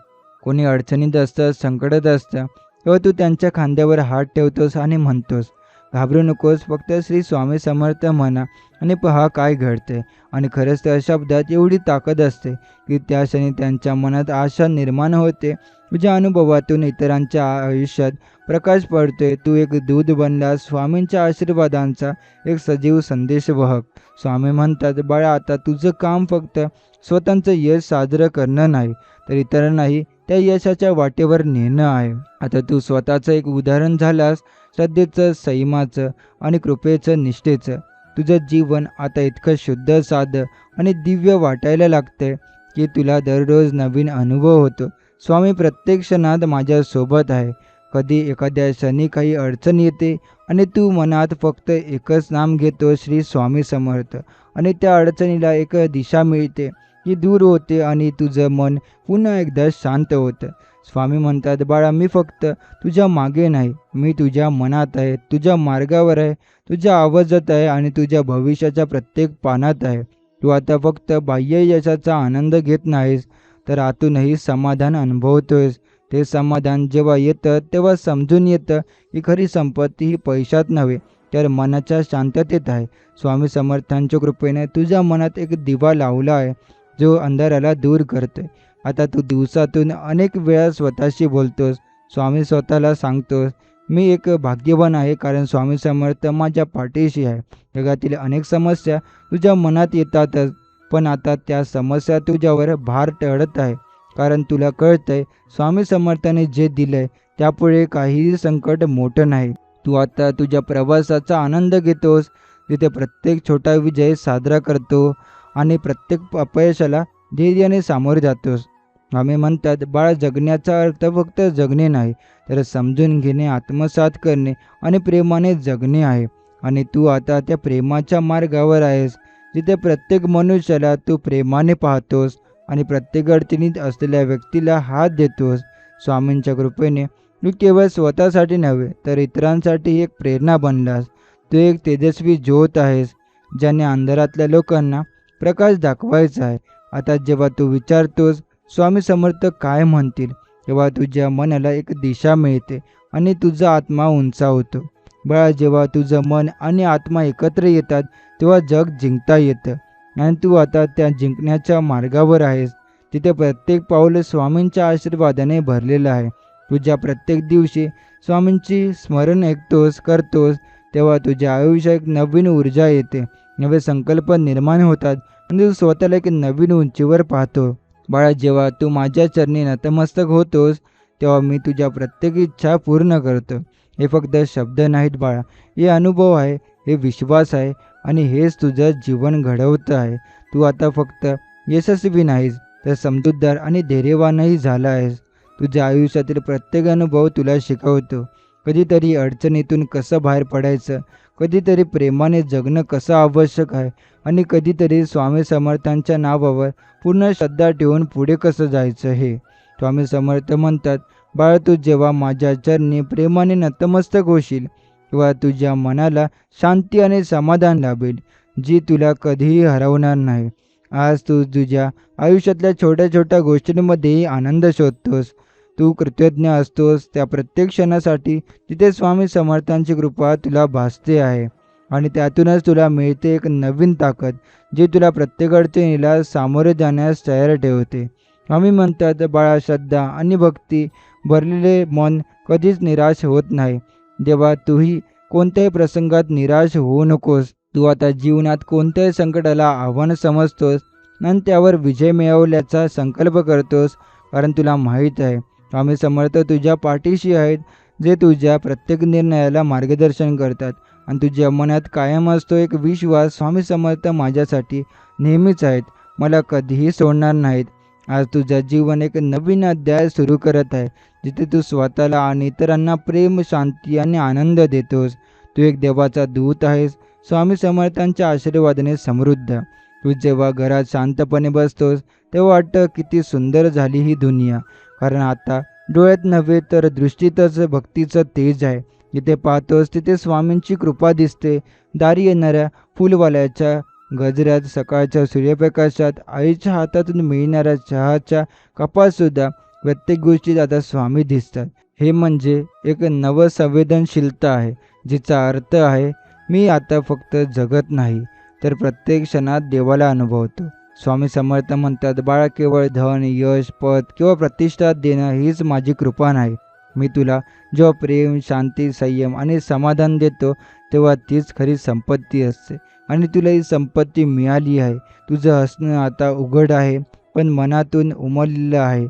कोणी अडचणीत असतं, संकटात असतं, तेव्हा तू त्यांच्या खांद्यावर हात ठेवतोस आणि म्हणतोस, घाबरू नकोस, फक्त श्री स्वामी समर्थ म्हणा आणि पहा काय घडते. आणि खरंच त्या शब्दात एवढी ताकद असते की त्या क्षणी त्यांच्या मनात आशा निर्माण होते. तुझ्या अनुभवातून इतरांच्या आयुष्यात प्रकाश पडतोय. तू एक दूध बनलास, स्वामींच्या आशीर्वादांचा एक सजीव संदेशवाहक. स्वामी म्हणतात, बाळा, आता तुझं काम फक्त स्वतःचं यश साजरं करणं नाही, तर इतरांनाही त्या यशाच्या वाटेवर नेणं आहे. आता तू स्वतःचं एक उदाहरण झालास, श्रद्धेचं, संयमाचं आणि कृपेचं, निष्ठेचं. तुझं जीवन आता इतकं शुद्ध, साधं आणि दिव्य वाटायला लागतंय की तुला दररोज नवीन अनुभव होतो. स्वामी प्रत्येक क्षणात माझ्यासोबत आहे. कधी एखाद्या क्षणी काही अडचण येते आणि तू मनात फक्त एकच नाम घेतो, श्री स्वामी समर्थ, आणि त्या अडचणीला एक दिशा मिळते, ती दूर होते आणि तुझं मन पुन्हा एकदा शांत होतं. स्वामी म्हणतात, बाळा, मी फक्त तुझ्या मागे नाही, मी तुझ्या मनात आहे, तुझ्या मार्गावर आहे, तुझ्या आवाजात आहे आणि तुझ्या भविष्याच्या प्रत्येक पानात आहे. तू आता फक्त बाह्य यशाचा आनंद घेत नाहीस, तर आतूनही समाधान अनुभवतोयस. ते समाधान जेव्हा येतं तेव्हा समजून येतं की खरी संपत्ती ही पैशात नव्हे, तर मनाच्या शांततेत आहे. स्वामी समर्थांच्या कृपेने तुझ्या मनात एक दिवा लावला आहे, जो अंधाराला दूर करतोय. आता तू दिवसातून अनेक वेळा स्वतःशी बोलतोस. स्वामी स्वतःला सांगतोस, मी एक भाग्यवान आहे, कारण स्वामी समर्थ माझ्या पाठीशी आहे. जगातील अनेक समस्या तुझ्या मनात येतातच, पण आता त्या समस्या तुझ्यावर भार टळत आहे, कारण तुला कळतंय स्वामी समर्थाने जे दिलंय त्यापुढे काहीही संकट मोठं नाही. तू आता तुझ्या प्रवासाचा आनंद घेतोस, तिथे प्रत्येक छोटा विजय साजरा करतो आणि प्रत्येक अपयशाला धैर्याने सामोरे जातोस. स्वामी म्हणतात, बाळा, जगण्याचा अर्थ फक्त जगणे नाही, तर समजून घेणे, आत्मसात करणे आणि प्रेमाने जगणे आहे. आणि तू आता त्या प्रेमाच्या मार्गावर आहेस, जिथे प्रत्येक मनुष्याला तू प्रेमाने पाहतोस आणि प्रत्येक अडचणीत असलेल्या व्यक्तीला हात देतोस. स्वामींच्या कृपेने तू केवळ स्वतःसाठी नव्हे, तर इतरांसाठी एक प्रेरणा बनलास. तू एक तेजस्वी ज्योत आहेस, ज्याने अंधारातल्या लोकांना प्रकाश दाखवायचा आहे. आता जेव्हा तू विचारतोस, स्वामी समर्थ काय म्हणतील, तेव्हा तुझ्या मनाला एक दिशा मिळते आणि तुझा आत्मा उंचावतो. बाळा, जेव्हा तुझं मन आणि आत्मा एकत्र येतात, तेव्हा जग जिंकता येतं आणि तू आता त्या जिंकण्याच्या मार्गावर आहेस. तिथे प्रत्येक पाऊल स्वामींच्या आशीर्वादाने भरलेलं आहे. तुझ्या प्रत्येक दिवशी स्वामींची स्मरण ऐकतोस, करतोस, तेव्हा तुझ्या आयुष्यात एक नवीन ऊर्जा येते, नवे संकल्प निर्माण होतात आणि तू स्वतःला एक नवीन उंचीवर पाहतो. बाळा, जेव्हा तू माझ्या चरणी नतमस्तक होतोस, तेव्हा मी तुझ्या प्रत्येक इच्छा पूर्ण करतो. हे फक्त शब्द नाहीत बाळा, हे अनुभव आहे, हे विश्वास आहे आणि हेच तुझं जीवन घडवतं आहे. तू आता फक्त यशस्वी नाहीस, तर समजूतदार आणि धैर्यवानही झाला आहेस. तुझ्या आयुष्यातील प्रत्येक अनुभव तुला शिकवतो, कधीतरी अडचणीतून कसं बाहेर पडायचं, कधीतरी प्रेमाने जगणं कसं आवश्यक आहे आणि कधीतरी स्वामी समर्थांच्या नावावर पूर्ण श्रद्धा ठेवून पुढे कसं जायचं हे. स्वामी समर्थ म्हणतात, बाळा तू जेव्हा माझ्या चरणी प्रेमाने नतमस्तक होशील तेव्हा तुझ्या मनाला शांती आणि समाधान लाभेल, जी तुला कधीही हरवणार नाही. आज तू तुझ्या आयुष्यातल्या छोट्या छोट्या गोष्टींमध्येही आनंद शोधतोस. तू कृतज्ञ असतोस त्या प्रत्येक क्षणासाठी जिथे स्वामी समर्थांची कृपा तुला भासते आहे आणि त्यातूनच तुला मिळते एक नवीन ताकद, जी तुला प्रत्येक अडचणीला सामोरे जाण्यास तयार ठेवते. स्वामी म्हणतात, बाळा श्रद्धा आणि भक्ती भरलेले मन कधीच निराश होत नाही. जेव्हा तूही कोणत्याही प्रसंगात निराश होऊ नकोस. तू आता जीवनात कोणत्याही संकटाला आव्हान समजतोस आणि त्यावर विजय मिळवल्याचा संकल्प करतोस, कारण तुला माहीत आहे स्वामी समर्थ तुझ्या पाठीशी आहेत, जे तुझ्या प्रत्येक निर्णयाला मार्गदर्शन करतात आणि तुझ्या मनात कायम असतो एक विश्वास, स्वामी समर्थ माझ्यासाठी नेहमीच आहेत, मला कधीही सोडणार नाहीत. आज तुझं जीवन एक नवीन अध्याय सुरू करत आहे, जिथे तू स्वतःला आणि इतरांना प्रेम, शांती आणि आनंद देतोस. तू एक देवाचा दूत आहेस, स्वामी समर्थांच्या आशीर्वादाने समृद्ध. तू जेव्हा घरात शांतपणे बसतोस तेव्हा वाटतं किती सुंदर झाली ही दुनिया, कारण आता डोळ्यात नव्हे तर दृष्टीतच भक्तीचं तेज आहे. जिथे पाहतोस तिथे स्वामींची कृपा दिसते. दारी येणाऱ्या फुलवाल्याच्या गजऱ्यात, सकाळच्या सूर्यप्रकाशात, आईच्या हातातून मिळणाऱ्या चहाच्या कपातसुद्धा प्रत्येक गोष्टीत आता स्वामी दिसतात. हे म्हणजे एक नवसंवेदनशीलता आहे, जिचा अर्थ आहे मी आता फक्त जगत नाही तर प्रत्येक क्षणात देवाला अनुभवतो. स्वामी समर्थ म्हणतात, बाळा केवळ धन, यश, पद किंवा प्रतिष्ठा देणं हीच माझी कृपा नाही. मी तुला जेव्हा प्रेम, शांती, संयम आणि समाधान देतो तेव्हा तीच खरी संपत्ती असते आणि तुला ही संपत्ती मिळाली आहे. तुझं हसणं आता उघड आहे पण मनातून उमललेलं आहे.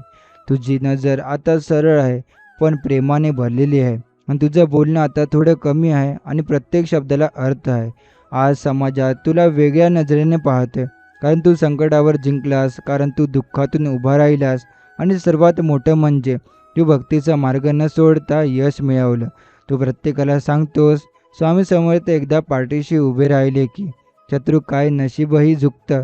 तुझी नजर आता सरळ आहे पण प्रेमाने भरलेली आहे आणि तुझं बोलणं आता थोडं कमी आहे आणि प्रत्येक शब्दाला अर्थ आहे. आज समाजात तुला वेगळ्या नजरेने पाहते, कारण तू संकटावर जिंकलास, कारण तू दुःखातून उभा राहिलास आणि सर्वात मोठं म्हणजे तू भक्तीचा मार्ग न सोडता यश मिळवलं. तू प्रत्येकाला सांगतोस, स्वामी समर्थ एकदा पाठीशी उभे राहिले की शत्रू काय नशीबही झुकतं.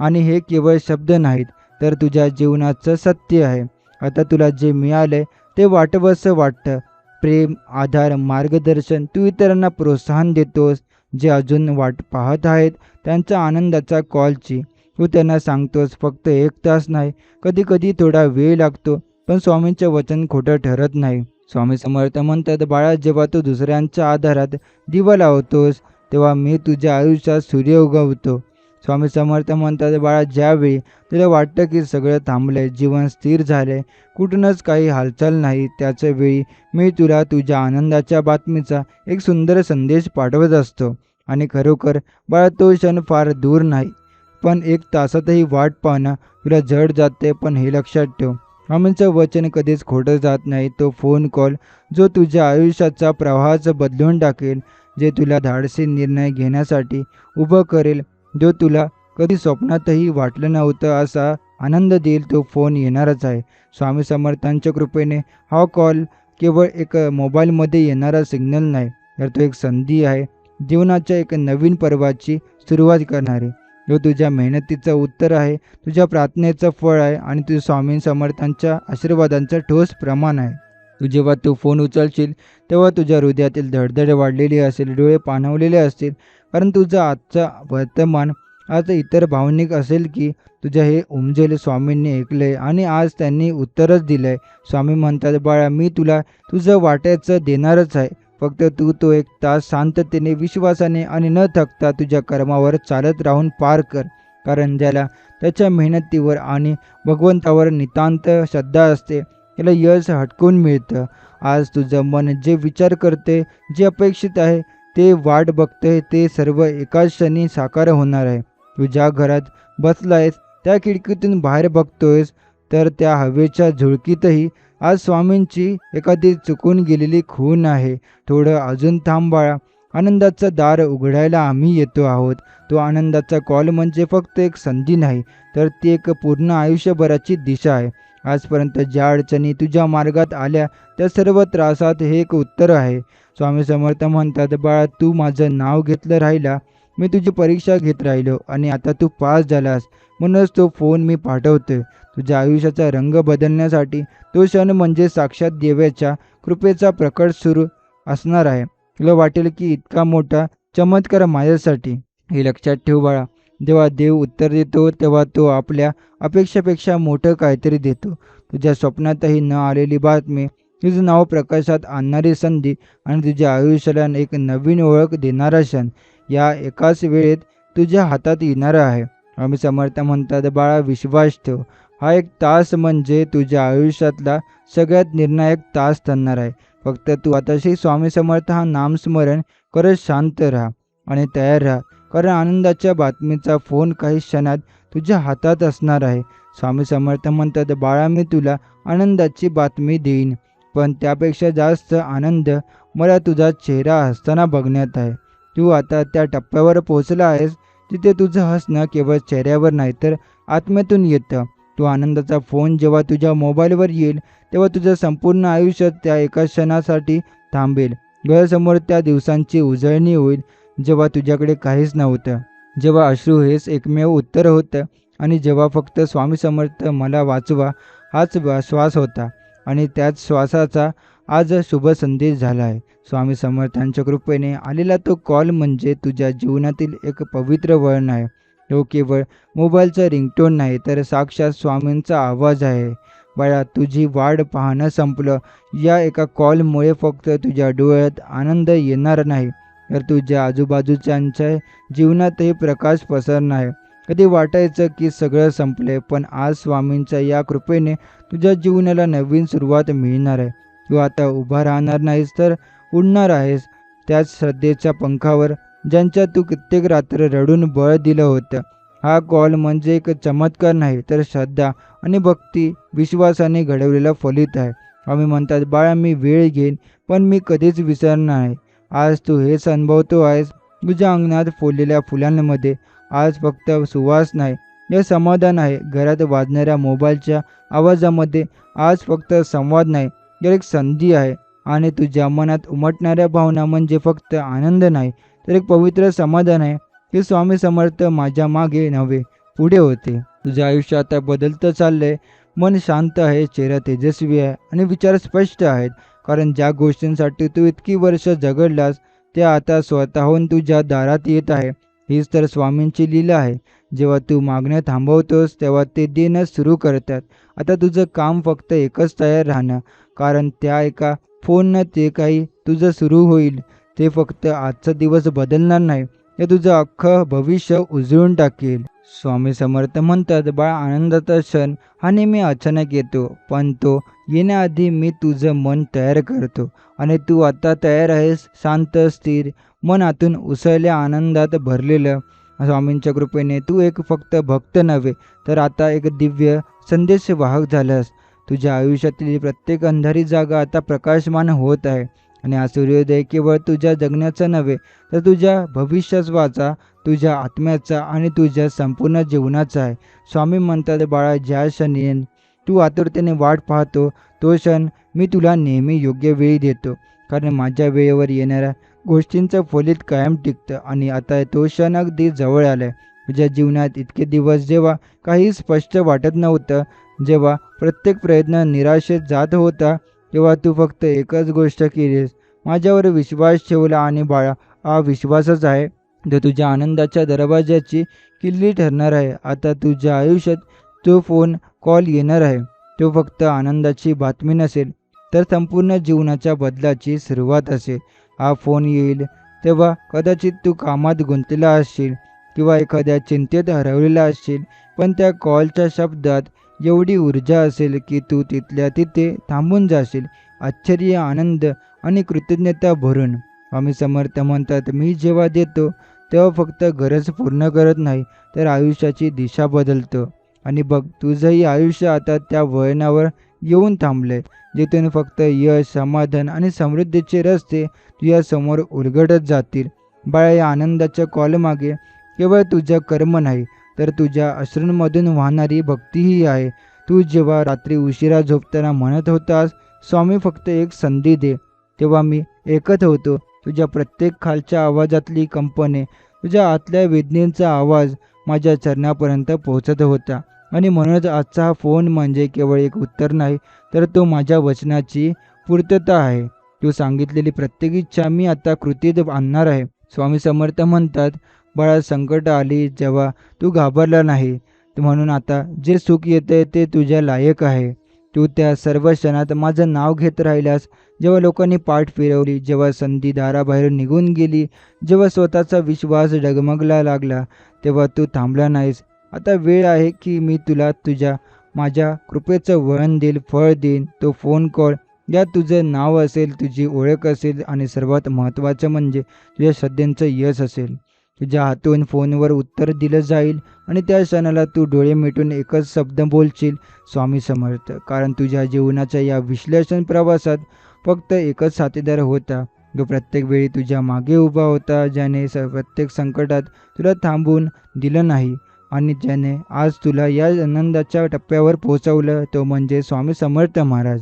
आणि हे केवळ शब्द नाहीत तर तुझ्या जीवनाचं सत्य आहे. आता तुला जे मिळालंय ते वाटवंसं वाटतं. प्रेम, आधार, मार्गदर्शन. तू इतरांना प्रोत्साहन देतोस, जे अजून वाट पाहत आहेत त्यांच्या आनंदाचा कॉलची. तू त्यांना सांगतोस, फक्त 1 तास नाही, कधी कधी थोडा वेळ लागतो, पण स्वामींचं वचन खोटं ठरत नाही. स्वामी समर्थ म्हणतात, बाळा जेव्हा तू दुसऱ्यांच्या आधारात दिवा लावतोस तेव्हा मी तुझ्या आयुष्यात सूर्य उगवतो. स्वामी समर्थ म्हणतात, बाळा ज्यावेळी तुला वाटतं की सगळं थांबलंय, जीवन स्थिर झालंय, कुठूनच काही हालचाल नाही, त्याच वेळी मी तुला तुझ्या आनंदाच्या बातमीचा एक सुंदर संदेश पाठवत असतो. आणि खरोखर बाळा तो क्षण फार दूर नाही, पण 1 तासातही वाट पाहणं तुला जड जाते. पण हे लक्षात ठेव, स्वामींचं वचन कधीच खोटं जात नाही. तो फोन कॉल जो तुझ्या आयुष्याचा प्रवाहाच बदलून टाकेल, जे तुला धाडसी निर्णय घेण्यासाठी उभं करेल, जो तुला कधी स्वप्नातही वाटलं नव्हतं असा आनंद देईल, तो फोन येणारच आहे. स्वामी समर्थांच्या कृपेने हा कॉल केवळ एक मोबाईलमध्ये येणारा सिग्नल नाही, तर तो एक संधी आहे, जीवनाच्या एक नवीन पर्वाची सुरुवात करणारे. जो तुझ्या मेहनतीचं उत्तर आहे, तुझ्या प्रार्थनेचं फळ आहे आणि तुझ्या स्वामी समर्थांच्या आशीर्वादांचं ठोस प्रमाण आहे. जेव्हा तू फोन उचलशील तेव्हा तुझ्या हृदयातील धडधड वाढलेली असेल, डोळे पाणावलेले असतील, कारण तुझं आजचा वर्तमान आज इतर भावनिक असेल की तुझं हे उमजेल स्वामींनी ऐकलंय आणि आज त्यांनी उत्तरच दिलंय. स्वामी म्हणतात, बाळा मी तुला तुझं वाटायचं देणारच आहे, फक्त तू तो 1 तास शांततेने, विश्वासाने आणि न थकता तुझ्या कर्मावर चालत राहून पार कर. कारण ज्याला त्याच्या मेहनतीवर आणि भगवंतावर नितांत श्रद्धा असते त्याला यश हटकून मिळतं. आज तुझं मन जे विचार करते, जे अपेक्षित आहे, ते वाट बघते, ते सर्व एकाच क्षणी साकार होणार आहे. तू ज्या घरात बसलायस त्या खिडकीतून बाहेर बघतोयस तर त्या हवेच्या झुळकीतही आज स्वामींची एखादी चुकून गेलेली खूण आहे. थोडं अजून थांब बाळा, आनंदाचं दार उघडायला आम्ही येतो आहोत. तो आनंदाचा कॉल म्हणजे फक्त एक संधी नाही, तर ती एक पूर्ण आयुष्यभराची दिशा आहे. आजपर्यंत ज्या अडचणी तुझ्या मार्गात आल्या त्या सर्व त्रासात हे एक उत्तर आहे. स्वामी समर्थ म्हणतात, बाळा तू माझं नाव घेतलं राहिला, मी तुझी परीक्षा घेत राहिलो आणि आता तू पास झालास, म्हणूनच तो फोन मी पाठवतोय. तुझ्या आयुष्याचा रंग बदलण्यासाठी तो क्षण म्हणजे साक्षात देवाच्या कृपेचा प्रकट सुरू असणार आहे. तुला वाटेल की इतका मोठा चमत्कार माझ्यासाठी. हे लक्षात ठेव बाळा, जेव्हा देव उत्तर देतो तेव्हा तो आपल्या अपेक्षेपेक्षा मोठं काहीतरी देतो. तुझ्या स्वप्नातही न आलेली बातमी, तुझं नाव प्रकाशात आणणारी संधी आणि तुझ्या आयुष्याला एक नवीन ओळख देणारा क्षण या एकाच वेळेत तुझ्या हातात येणार आहे. आम्ही समर्थ म्हणतात, बाळा विश्वास ठेव, हा एक तास म्हणजे तुझ्या आयुष्यातला सगळ्यात निर्णायक तास ठरणार आहे. फक्त तू आता श्री स्वामी समर्थ हा नामस्मरण करत शांत राहा आणि तयार राहा, कारण आनंदाच्या बातमीचा फोन काही क्षणात तुझ्या हातात असणार आहे. स्वामी समर्थ म्हणतात, बाळा मी तुला आनंदाची बातमी देईन, पण त्यापेक्षा जास्त आनंद मला तुझा चेहरा हसताना बघण्यात आहे. तू आता त्या टप्प्यावर पोहोचला आहेस जिथे तुझं हसणं केवळ चेहऱ्यावर नाही तर आत्म्यातून येतं. तो आनंदाचा फोन जेव्हा तुझ्या मोबाईलवर येईल तेव्हा तुझं संपूर्ण आयुष्य त्या एका क्षणासाठी थांबेल. डोळ्यासमोर त्या दिवसांची उजळणी होईल जेव्हा तुझ्याकडे काहीच नव्हतं, जेव्हा अश्रू हेच एकमेव उत्तर होतं आणि जेव्हा फक्त स्वामी समर्थ मला वाचवा हाच श्वास होता आणि त्याच श्वासाचा आज शुभ संदेश झाला आहे. स्वामी समर्थांच्या कृपेने आलेला तो कॉल म्हणजे तुझ्या जीवनातील एक पवित्र वळण आहे. तो केवळ मोबाईलचा रिंगटोन नाही तर साक्षात स्वामींचा आवाज आहे. बाळा तुझी वाट पाहणं संपलं. या एका कॉलमुळे फक्त तुझ्या डोळ्यात आनंद येणार नाही तर तुझ्या आजूबाजूच्यांच्या जीवनातही प्रकाश पसरणार आहे. कधी वाटायचं की सगळं संपले, पण आज स्वामींच्या या कृपेने तुझ्या जीवनाला नवीन सुरुवात मिळणार आहे. तू आता उभा राहणार नाहीस तर उडणार आहेस त्याच श्रद्धेच्या पंखावर ज्यांच्या तू कित्येक रात्र रडून बळ दिलं होतं. हा कॉल म्हणजे एक चमत्कार नाही तर श्रद्धा आणि भक्ती विश्वासाने घडवलेला फलित आहे. आम्ही म्हणतात, बाळा मी वेळ घेईन पण मी कधीच विसरणार नाही. आज तू हेच अनुभवतो आहेस. तुझ्या अंगणात फुललेल्या फुलांमध्ये आज फक्त सुवास नाही, हे समाधान आहे. घरात वाजणाऱ्या मोबाईलच्या आवाजामध्ये आज फक्त संवाद नाही, तर एक संधी आहे. आणि तुझ्या मनात उमटणाऱ्या भावना म्हणजे फक्त आनंद नाही तर एक पवित्र समाधान आहे. हे स्वामी समर्थ माझ्या मागे नव्हे पुढे होते. तुझं आयुष्य आता बदलतं चाललंय. मन शांत आहे, चेहरा तेजस्वी आहे आणि विचार स्पष्ट आहेत. कारण ज्या गोष्टींसाठी तू इतकी वर्ष झगडलास त्या आता स्वतःहून तुझ्या दारात येत आहे. हीच तर स्वामींची लीला आहे. जेव्हा तू मागणं थांबवतोस तेव्हा ते देणं सुरू करतात. आता तुझं काम फक्त एकच तयार राहणं, कारण त्या एका फोननं ते काही तुझं सुरू होईल. ते फक्त आजचा दिवस बदलणार नाही, ते तुझं अख्खं भविष्य उजळून टाकेल. स्वामी समर्थ म्हणतात, बाळा आनंदाचा क्षण हा नेहमी अचानक येतो, पण तो येण्याआधी मी तुझं मन तयार करतो. आणि तू आता तयार आहेस, शांत स्थिर मन आतून उसळल्या आनंदात भरलेलं. स्वामींच्या कृपेने तू एक फक्त भक्त नव्हे तर आता एक दिव्य संदेश वाहक झालास. तुझ्या आयुष्यातील प्रत्येक अंधारी जागा आता प्रकाशमान होत आहे आणि हा सूर्योदय केवळ तुझ्या जगण्याचा नव्हे तर तुझ्या भविष्याचा, तुझ्या आत्म्याचा आणि तुझ्या संपूर्ण जीवनाचा आहे. स्वामी म्हणतात, बाळा ज्या क्षणी तू आतुरतेने वाट पाहतो तो क्षण मी तुला नेहमी योग्य वेळी देतो, कारण माझ्या वेळेवर येणाऱ्या गोष्टींचं फलित कायम टिकतं. आणि आता तो क्षण अगदी जवळ आलाय. तुझ्या जीवनात इतके दिवस जेव्हा काही स्पष्ट वाटत नव्हतं, जेव्हा प्रत्येक प्रयत्न निराशेत जात होता, तेव्हा तू फक्त एकच गोष्ट केलीस, माझ्यावर विश्वास ठेवला. आणि बाळा हा विश्वासच आहे जो तुझ्या आनंदाच्या दरवाजाची किल्ली ठरणार आहे. आता तुझ्या आयुष्यात तो फोन कॉल येणार आहे. तो फक्त आनंदाची बातमी नसेल तर संपूर्ण जीवनाच्या बदलाची सुरुवात असेल. हा फोन येईल तेव्हा कदाचित तू कामात गुंतलेला असशील किंवा एखाद्या चिंतेत हरवलेला असशील, पण त्या कॉलच्या शब्दात एवढी ऊर्जा असेल की तू तिथल्या तिथे थांबून जाशील, आश्चर्य, आनंद आणि कृतज्ञता भरून. स्वामी समर्थ म्हणतात, मी जेव्हा देतो तेव्हा फक्त गरज पूर्ण करत नाही तर आयुष्याची दिशा बदलतो. आणि बघ तुझंही आयुष्य आता त्या वळणावर येऊन थांबलंय, जिथून फक्त यश, समाधान आणि समृद्धीचे रस्ते तुझ्या समोर उलगडत जातील. बाळा या आनंदाच्या कॉलमागे केवळ तुझं कर्म नाही तर तुझ्या अश्रूंमधून वाहणारी भक्तीही आहे. तू जेव्हा रात्री उशिरा झोपताना म्हणत होतास, स्वामी फक्त एक संधी दे, तेव्हा मी ऐकत होतो. तुझ्या प्रत्येक खालच्या आवाजातली कंपने, तुझ्या आतल्या वेदनेचा आवाज माझ्या चरणापर्यंत पोहोचत होता. आणि म्हणूनच आजचा हा फोन म्हणजे केवळ एक उत्तर नाही, तर तो माझ्या वचनाची पूर्तता आहे. तू सांगितलेली प्रत्येक इच्छा मी आता कृतीत आणणार आहे. स्वामी समर्थ म्हणतात, बाळा, संकट आली जेव्हा तू घाबरला नाही, म्हणून आता जे सुख येते ते तुझ्या लायक आहे. तू त्या सर्व क्षणात माझं नाव घेत राहिल्यास, जेव्हा लोकांनी पाठ फिरवली, जेव्हा संधी दाराबाहेर निघून गेली, जेव्हा स्वतःचा विश्वास डगमगला लागला, तेव्हा तू थांबला नाहीस. आता वेळ आहे की मी तुला माझ्या कृपेचं वळण देईल, फळ देईन. तो फोन कॉल, यात तुझं नाव असेल, तुझी ओळख असेल आणि सर्वात महत्त्वाचं म्हणजे तुझ्या श्रद्धेचं यश असेल. तुझ्या हातून फोनवर उत्तर दिलं जाईल आणि त्या क्षणाला तू डोळे मिटून एकच शब्द बोलशील, स्वामी समर्थ. कारण तुझ्या जीवनाच्या या विश्लेषण प्रवासात फक्त एकच साथीदार होता, जो प्रत्येक वेळी तुझ्या मागे उभा होता, ज्याने प्रत्येक संकटात तुला थांबून दिलं नाही आणि ज्याने आज तुला या आनंदाच्या टप्प्यावर पोहोचवलं, तो म्हणजे स्वामी समर्थ महाराज.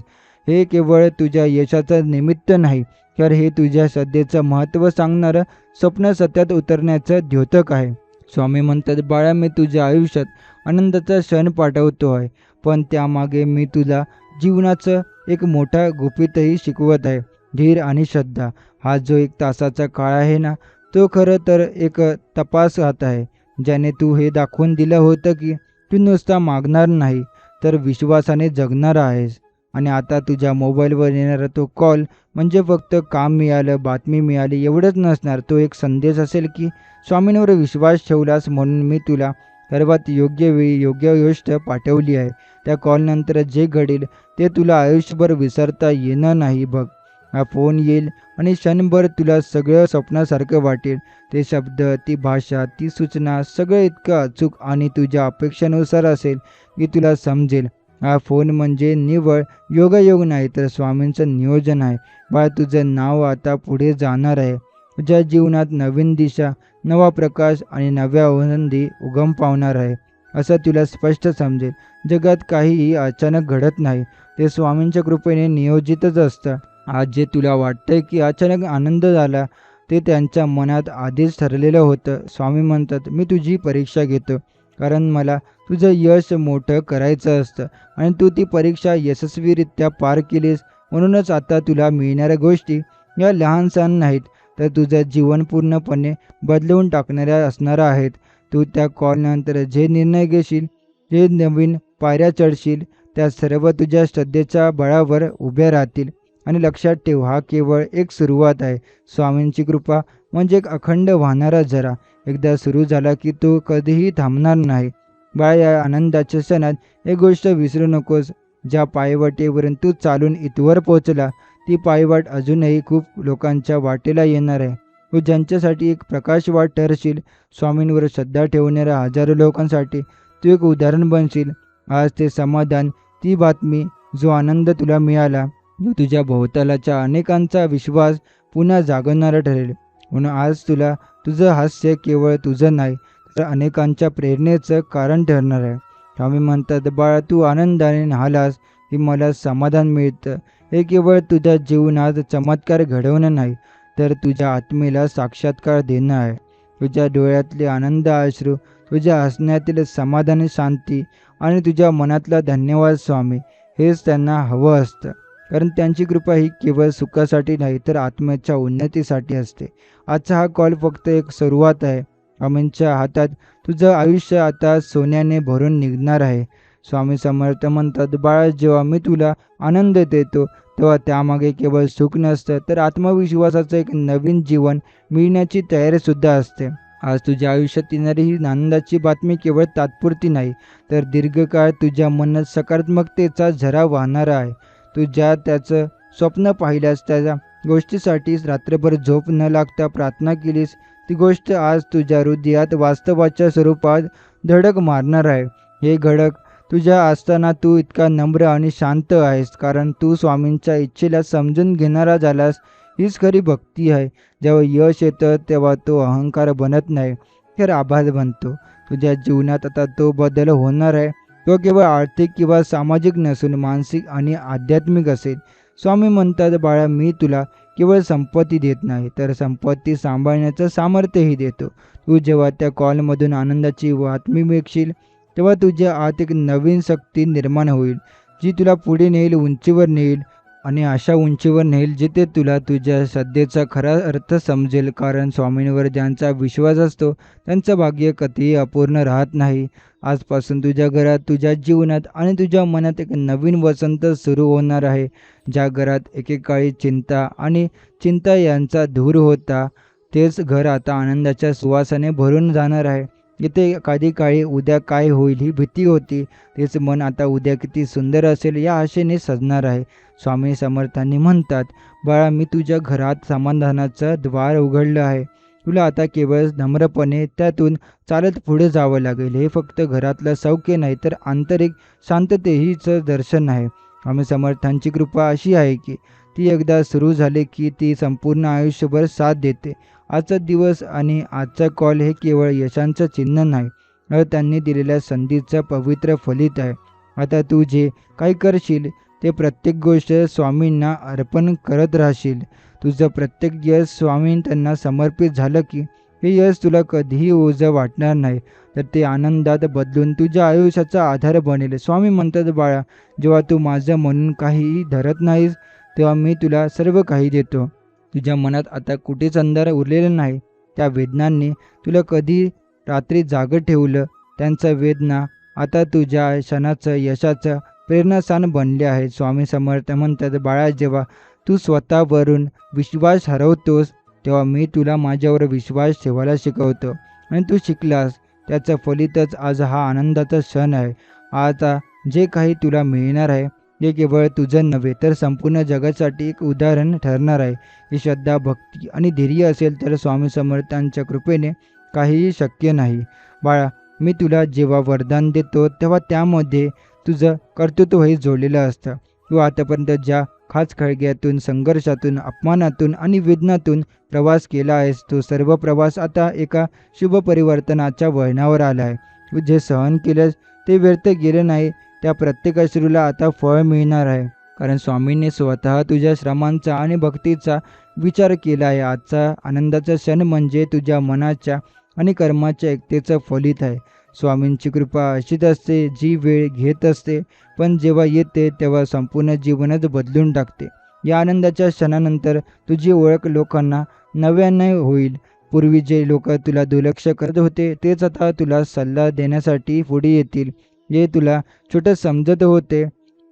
हे केवळ तुझ्या यशाचं निमित्त नाही, तर हे तुझ्या श्रद्धेचं महत्त्व सांगणारं स्वप्न सत्यात उतरण्याचं द्योतक आहे. स्वामी म्हणतात, बाळा, मी तुझ्या आयुष्यात आनंदाचा क्षण पाठवतो आहे, पण त्यामागे मी तुला जीवनाचं एक मोठा गुपितही शिकवत आहे, धीर आणि श्रद्धा. हा जो 1 तासाचा काळ आहे ना, तो खरं तर एक तपासात आहे, ज्याने तू हे दाखवून दिलं होतं की तू नुसता मागणार नाही, तर विश्वासाने जगणार आहेस. आणि आता तुझ्या मोबाईलवर येणारा तो कॉल म्हणजे फक्त काम मिळालं, बातमी मिळाली एवढंच नसणार. तो एक संदेश असेल की स्वामींवर विश्वास ठेवलास म्हणून मी तुला सर्वात योग्य वेळी योग्य गोष्ट पाठवली आहे. त्या कॉलनंतर जे घडेल ते तुला आयुष्यभर विसरता येणार नाही बघ. हा फोन येईल आणि क्षणभर तुला सगळं स्वप्नासारखं वाटेल. ते शब्द, ती भाषा, ती सूचना सगळं इतकं अचूक आणि तुझ्या अपेक्षानुसार असेल की तुला समजेल, हा फोन म्हणजे निव्वळ योगायोग नाही, तर स्वामींचं नियोजन आहे. बाळा, तुझं नाव आता पुढे जाणार आहे. तुझ्या जीवनात नवीन दिशा, नवा प्रकाश आणि नव्या आनंदी उगम पावणार आहे, असं तुला स्पष्ट समजेल. जगात काहीही अचानक घडत नाही, ते स्वामींच्या कृपेने नियोजितच असतं. आज जे तुला वाटतंय की अचानक आनंद झाला, ते त्यांच्या मनात आधीच ठरलेलं होतं. स्वामी म्हणतात, मी तुझी परीक्षा घेतो, कारण मला तुझं यश मोठं करायचं असतं आणि तू ती परीक्षा यशस्वीरित्या पार केलीस. म्हणूनच आता तुला मिळणाऱ्या गोष्टी या लहानसहान नाहीत, तर तुझं जीवन पूर्णपणे बदलवून टाकणाऱ्या असणाऱ्या आहेत. तू त्या कॉलनंतर जे निर्णय घेशील, जे नवीन पायऱ्या चढशील, त्या सर्व तुझ्या श्रद्धेच्या बळावर उभ्या राहतील. आणि लक्षात ठेव, हा केवळ एक सुरुवात आहे. स्वामींची कृपा म्हणजे एक अखंड वाहणारा झरा. एकदा सुरू झाला की तो कधीही थांबणार नाही. बाळा, या आनंदाच्या क्षणात एक गोष्ट विसरू नकोस. ज्या पायवाटेवरून तू चालून इथवर पोहोचला, ती पायवाट अजूनही खूप लोकांच्या वाटेला येणार आहे. तू ज्यांच्यासाठी एक प्रकाशवाट ठरशील, स्वामींवर श्रद्धा ठेवणाऱ्या हजारो लोकांसाठी तू एक उदाहरण बनशील. आज ते समाधान, ती बातमी, जो आनंद तुला मिळाला, जो तुझ्या भोवतालाच्या अनेकांचा विश्वास पुन्हा जागवणारा ठरेल. म्हणून आज तुला तुझं हास्य केवळ तुझं नाही, तर अनेकांच्या प्रेरणेचं कारण ठरणार आहे. स्वामी म्हणतात, बाळा, तू आनंदाने न्हालास की मला समाधान मिळतं. हे केवळ तुझ्या जीवनात चमत्कार घडवणं नाही, तर तुझ्या आत्मेला साक्षात्कार देणं आहे. तुझ्या डोळ्यातले आनंद अश्रू, तुझ्या हसण्यातील समाधानी शांती आणि तुझ्या मनातला धन्यवाद स्वामी, हेच त्यांना हवं असतं. कारण त्यांची कृपा ही केवळ सुखासाठी नाही, तर आत्म्याच्या उन्नतीसाठी असते. आजचा हा कॉल फक्त एक सुरुवात आहे. स्वामींच्या हातात तुझं आयुष्य आता सोन्याने भरून निघणार आहे. स्वामी समर्थ म्हणतात, बाळा, जेव्हा मी तुला आनंद देतो, तेव्हा त्यामागे केवळ सुख नसतं, तर आत्मविश्वासाचं एक नवीन जीवन मिळण्याची तयारीसुद्धा असते. आज तुझ्या आयुष्यात येणारी ही आनंदाची बातमी केवळ तात्पुरती नाही, तर दीर्घकाळ तुझ्या मनात सकारात्मकतेचा झरा वाहणारा आहे. तू ज्या त्याचं स्वप्न पाहिल्यास, त्या गोष्टीसाठी रात्रभर झोप न लागता प्रार्थना केलीस, ती गोष्ट आज तुझ्या हृदयात वास्तवाच्या स्वरूपात धडक मारणार आहे. हे घडक तुझ्या असताना तू इतका नम्र आणि शांत आहेस, कारण तू स्वामींच्या इच्छेला समजून घेणारा झालास. हीच खरी भक्ती आहे. जेव्हा यश येतं तेव्हा तो अहंकार बनत नाही, तर आभार बनतो. तुझ्या जीवनात आता तो बदल होणार आहे. तो केवळ आर्थिक किंवा सामाजिक नसून मानसिक आणि आध्यात्मिक असेल. स्वामी म्हणतात, बाळा, मी तुला केवळ संपत्ती देत नाही, तर संपत्ती सांभाळण्याचं सामर्थ्यही देतो. तू जेव्हा त्या कॉलमधून आनंदाची बातमी मिळशील, तेव्हा तुझ्या आत एक नवीन शक्ती निर्माण होईल, जी तुला पुढे नेईल, उंचीवर नेईल आणि अशा उंचीवर नेईल जिथे तुला तुझ्या श्रद्धेचा खरा अर्थ समजेल. कारण स्वामींवर ज्यांचा विश्वास असतो त्यांचं भाग्य कधीही अपूर्ण राहत नाही. आजपासून तुझ्या घरात, तुझ्या जीवनात आणि तुझ्या मनात एक नवीन वसंत सुरू होणार आहे. ज्या घरात एकेकाळी चिंता आणि चिंता यांचा धूर होता, तेच घर आता आनंदाच्या सुवासाने भरून जाणार आहे. इथे कधी काळी उद्या काय होईल ही भीती होती, तेच मन आता उद्या किती सुंदर असेल या आशेने सजणार आहे. स्वामी समर्थांनी म्हणतात, बाळा, मी तुझ्या घरात समाधानाचं द्वार उघडलं आहे. तुला आता केवळ नम्रपणे त्यातून चालत पुढे जावं लागेल. हे फक्त घरातलं सौख्य नाही, तर आंतरिक शांततेचं दर्शन आहे. स्वामी समर्थांची कृपा अशी आहे की ती एकदा सुरू झाली की ती संपूर्ण आयुष्यभर साथ देते. आजचा दिवस आणि आजचा कॉल हे केवळ यशांचं चिन्ह नाही, तर त्यांनी दिलेल्या संधीचं पवित्र फलित आहे. आता तू जे काही करशील ते प्रत्येक गोष्ट स्वामींना अर्पण करत राहशील. तुझं प्रत्येक यश स्वामी त्यांना समर्पित झालं की हे यश तुला कधीही ओझं वाटणार नाही, तर ते आनंदात बदलून तुझ्या आयुष्याचा आधार बनेल. स्वामी म्हणतात, बाळा, जेव्हा तू माझं म्हणून काहीही धरत नाहीस, तेव्हा मी तुला सर्व काही देतो. तुझ्या मनात आता कुठेच अंधार उरलेला नाही. त्या वेदनांनी तुला कधी रात्री जागं ठेवलं, त्यांचा वेदना आता तुझ्या क्षणाचं यशाचं प्रेरणास्थान बनले आहेत. स्वामी समर्थ म्हणतात, बाळा, जेव्हा तू स्वतःवरून विश्वास हरवतोस, तेव्हा मी तुला माझ्यावर विश्वास ठेवायला शिकवतो आणि तू शिकलास त्याचं फलितच आज हा आनंदाचा क्षण आहे. आता जे काही तुला मिळणार आहे हे केवळ तुझं नव्हे, तर संपूर्ण जगासाठी एक उदाहरण ठरणार आहे. ही श्रद्धा, भक्ती आणि धैर्य असेल तर स्वामी समर्थांच्या कृपेने काहीही शक्य नाही. बाळा, मी तुला जेव्हा वरदान देतो तेव्हा त्यामध्ये तुझं कर्तृत्वही जोडलेलं असतं. तू आतापर्यंत ज्या खाचखळग्यातून, संघर्षातून, अपमानातून आणि वेदनातून प्रवास केला आहेस, तो सर्व प्रवास आता एका शुभ परिवर्तनाच्या वळणावर आला आहे. तू जे सहन केलंस ते व्यर्थ गेलं नाही. त्या प्रत्येक अश्रूला आता फळ मिळणार आहे, कारण स्वामींनी स्वतः तुझ्या श्रमांचा आणि भक्तीचा विचार केला आहे. आजचा आनंदाचा क्षण म्हणजे तुझ्या मनाच्या आणि कर्माच्या एकतेचं फलित आहे. स्वामींची कृपा अशीच असते, जी वेळ घेत असते, पण जेव्हा येते तेव्हा संपूर्ण जीवनच बदलून टाकते. या आनंदाच्या क्षणानंतर तुझी ओळख लोकांना नव्याने होईल. पूर्वी जे लोक तुला दुर्लक्ष करत होते तेच आता तुला सल्ला देण्यासाठी पुढे येतील. जे तुला छोटं समजत होते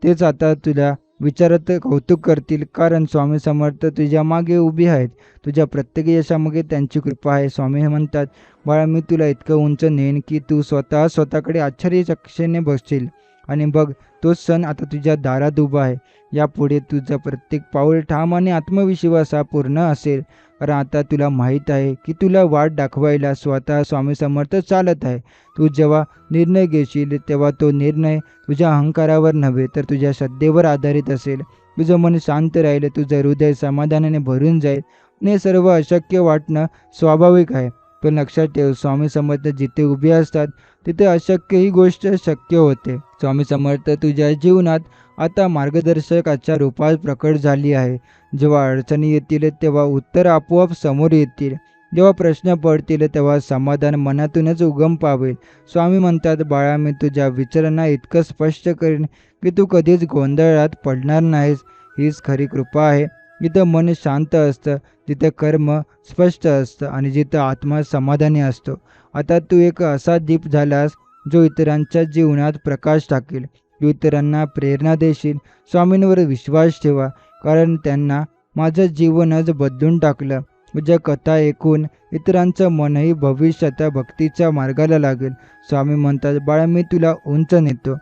तेच आता तुला विचारत कौतुक करतील, कारण स्वामी समर्थ तुझ्या मागे उभी आहेत. तुझ्या प्रत्येक यशामागे त्यांची कृपा आहे. स्वामी म्हणतात, बाळा, मी तुला इतकं उंच नेईन की तू स्वतःकडे आश्चर्यचक्षेने बसशील. आणि बघ, तोच क्षण आता तुझ्या दारात उभा आहे. यापुढे तुझं प्रत्येक पाऊल ठाम आणि आत्मविश्वासापूर्ण असेल, कारण आता तुला माहीत आहे की तुला वाट दाखवायला स्वतः स्वामी समर्थ चालत आहे. तू जेव्हा निर्णय घेशील तेव्हा तो निर्णय तुझ्या अहंकारावर नव्हे, तर तुझ्या श्रद्धेवर आधारित असेल. तुझं मन शांत राहील, तुझं हृदय समाधानाने भरून जाईल आणि हे सर्व अशक्य वाटणं स्वाभाविक आहे. पण लक्षात ठेव, स्वामी समर्थ जिथे उभे असतात तिथे अशक्य ही गोष्ट शक्य होते. स्वामी समर्थ तुझ्या जीवनात आता मार्गदर्शकाच्या रूपात प्रकट झाली आहे. जेव्हा अडचणी येतील तेव्हा उत्तर आपोआप समोर येतील. जेव्हा प्रश्न पडतील तेव्हा समाधान मनातूनच उगम पावेल. स्वामी म्हणतात, बाळा, मी तुझ्या विचारांना इतकं स्पष्ट करेन की तू कधीच गोंधळात पडणार नाहीस. हीच खरी कृपा आहे. जिथं मन शांत असतं, तिथं कर्म स्पष्ट असतं आणि जिथं आत्मा समाधानी असतो. आता तू एक असा दीप झालास जो इतरांच्या जीवनात प्रकाश टाकेल. तू इतरांना प्रेरणा देशील. स्वामींवर विश्वास ठेवा, कारण त्यांना माझं जीवनच बदलून टाकलं. तुझ्या कथा ऐकून इतरांचं मनही भविष्याच्या भक्तीच्या मार्गाला लागेल. स्वामी म्हणतात, बाळा, मी तुला उंच नेतो,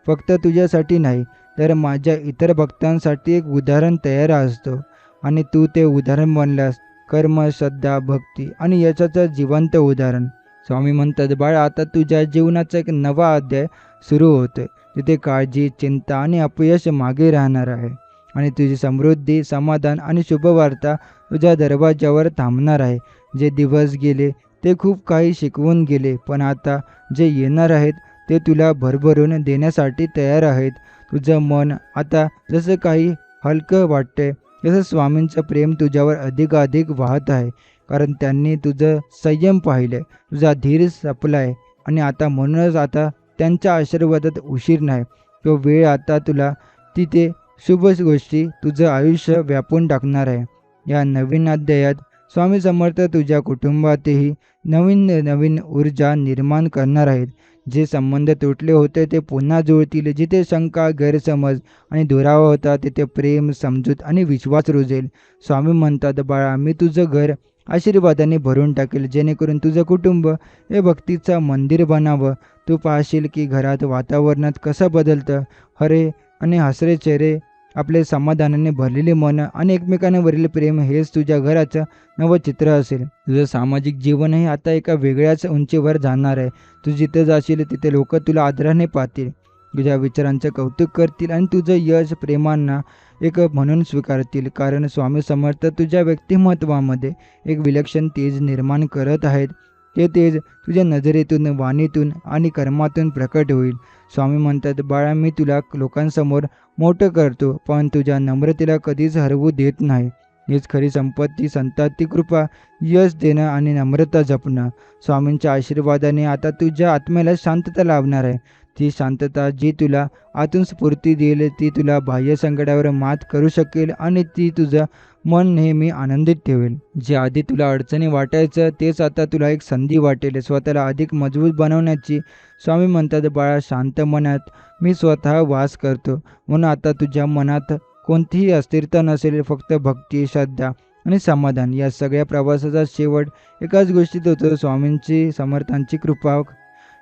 फक्त तुझ्यासाठी नाही, तर माझ्या इतर भक्तांसाठी एक उदाहरण तयार असतो. आणि तू ते उदाहरण बनलास. कर्म, श्रद्धा, भक्ती आणि यशाचं जिवंत उदाहरण. स्वामी म्हणतात, बाळा, आता तुझ्या जीवनाचा एक नवा अध्याय सुरू होतोय. तिथे काळजी, चिंता आणि अपयश मागे राहणार आहे आणि तुझी समृद्धी, समाधान आणि शुभवार्ता तुझ्या दरवाजावर थांबणार आहे. जे दिवस गेले ते खूप काही शिकवून गेले, पण आता जे येणार आहेत ते तुला भरभरून देण्यासाठी तयार आहेत. तुझं मन आता जसं काही हलकं वाटतंय तसं स्वामींचं प्रेम तुझ्यावर अधिकाधिक वाहत आहे, कारण त्यांनी तुझं संयम पाहिले, तुझा धीर जपलाय आणि आता म्हणूनच आता त्यांच्या आशीर्वादात उशीर नाही. तो वेळ आता तुला तिथे शुभ गोष्टी तुझं आयुष्य व्यापून टाकणार आहे. या नवीन अध्यायात स्वामी समर्थ तुझ्या कुटुंबातही नवीन नवीन ऊर्जा निर्माण करणार आहेत. जे संबंध तुटले होते ते पुन्हा जुळतील. जिथे शंका, गैरसमज आणि दुरावा होता तिथे प्रेम, समजूत आणि विश्वास रुजेल. स्वामी म्हणतात, बाळा, मी तुझं घर आशीर्वादाने भरून टाकेल, जेणेकरून तुझं कुटुंब हे भक्तीचं मंदिर बनावं. तू पाहशील की घरात वातावरणात कसं बदलतं. हरे आणि हसरे चेहरे, आपले समाधानाने भरलेले मन आणि एकमेकांवरील प्रेम हेच तुझ्या घराचं नवं चित्र असेल. तुझं सामाजिक जीवनही आता एका वेगळ्याच उंचीवर जाणार आहे. तू जिथे जाशील तिथे लोक तुला आदराने पाहतील, तुझ्या विचारांचं कौतुक करतील आणि तुझं यश प्रेमांना एक म्हणून स्वीकारतील. कारण स्वामी समर्थ तुझ्या व्यक्तिमत्वामध्ये एक विलक्षण तेज निर्माण करत आहेत. ते तेज तुझ्या नजरेतून, वाणीतून आणि कर्मातून प्रकट होईल. स्वामी म्हणतात, बाळा, मी तुला लोकांसमोर मोठं करतो, पण तुझ्या नम्रतेला कधीच हरवू देत नाही. हीच खरी संपत्ती, संतांची कृपा, यश देणं आणि नम्रता जपणं. स्वामींच्या आशीर्वादाने आता तुझ्या आत्म्याला शांतता लाभणार आहे. ती शांतता जी तुला आतून स्फूर्ती देईल, ती तुला बाह्य संकटावर मात करू शकेल आणि ती तुझं मन नेहमी आनंदित ठेवेल. जे आधी तुला अडचणी वाटायचं तेच आता तुला एक संधी वाटेल स्वतःला अधिक मजबूत बनवण्याची. स्वामी म्हणतात, बाळा, शांत मनात मी स्वतः वास करतो, म्हणून आता तुझ्या मनात कोणतीही अस्थिरता नसेल. फक्त भक्ती, श्रद्धा आणि समाधान. या सगळ्या प्रवासाचा शेवट एकाच गोष्टीत होतो, स्वामींची समर्थांची कृपा.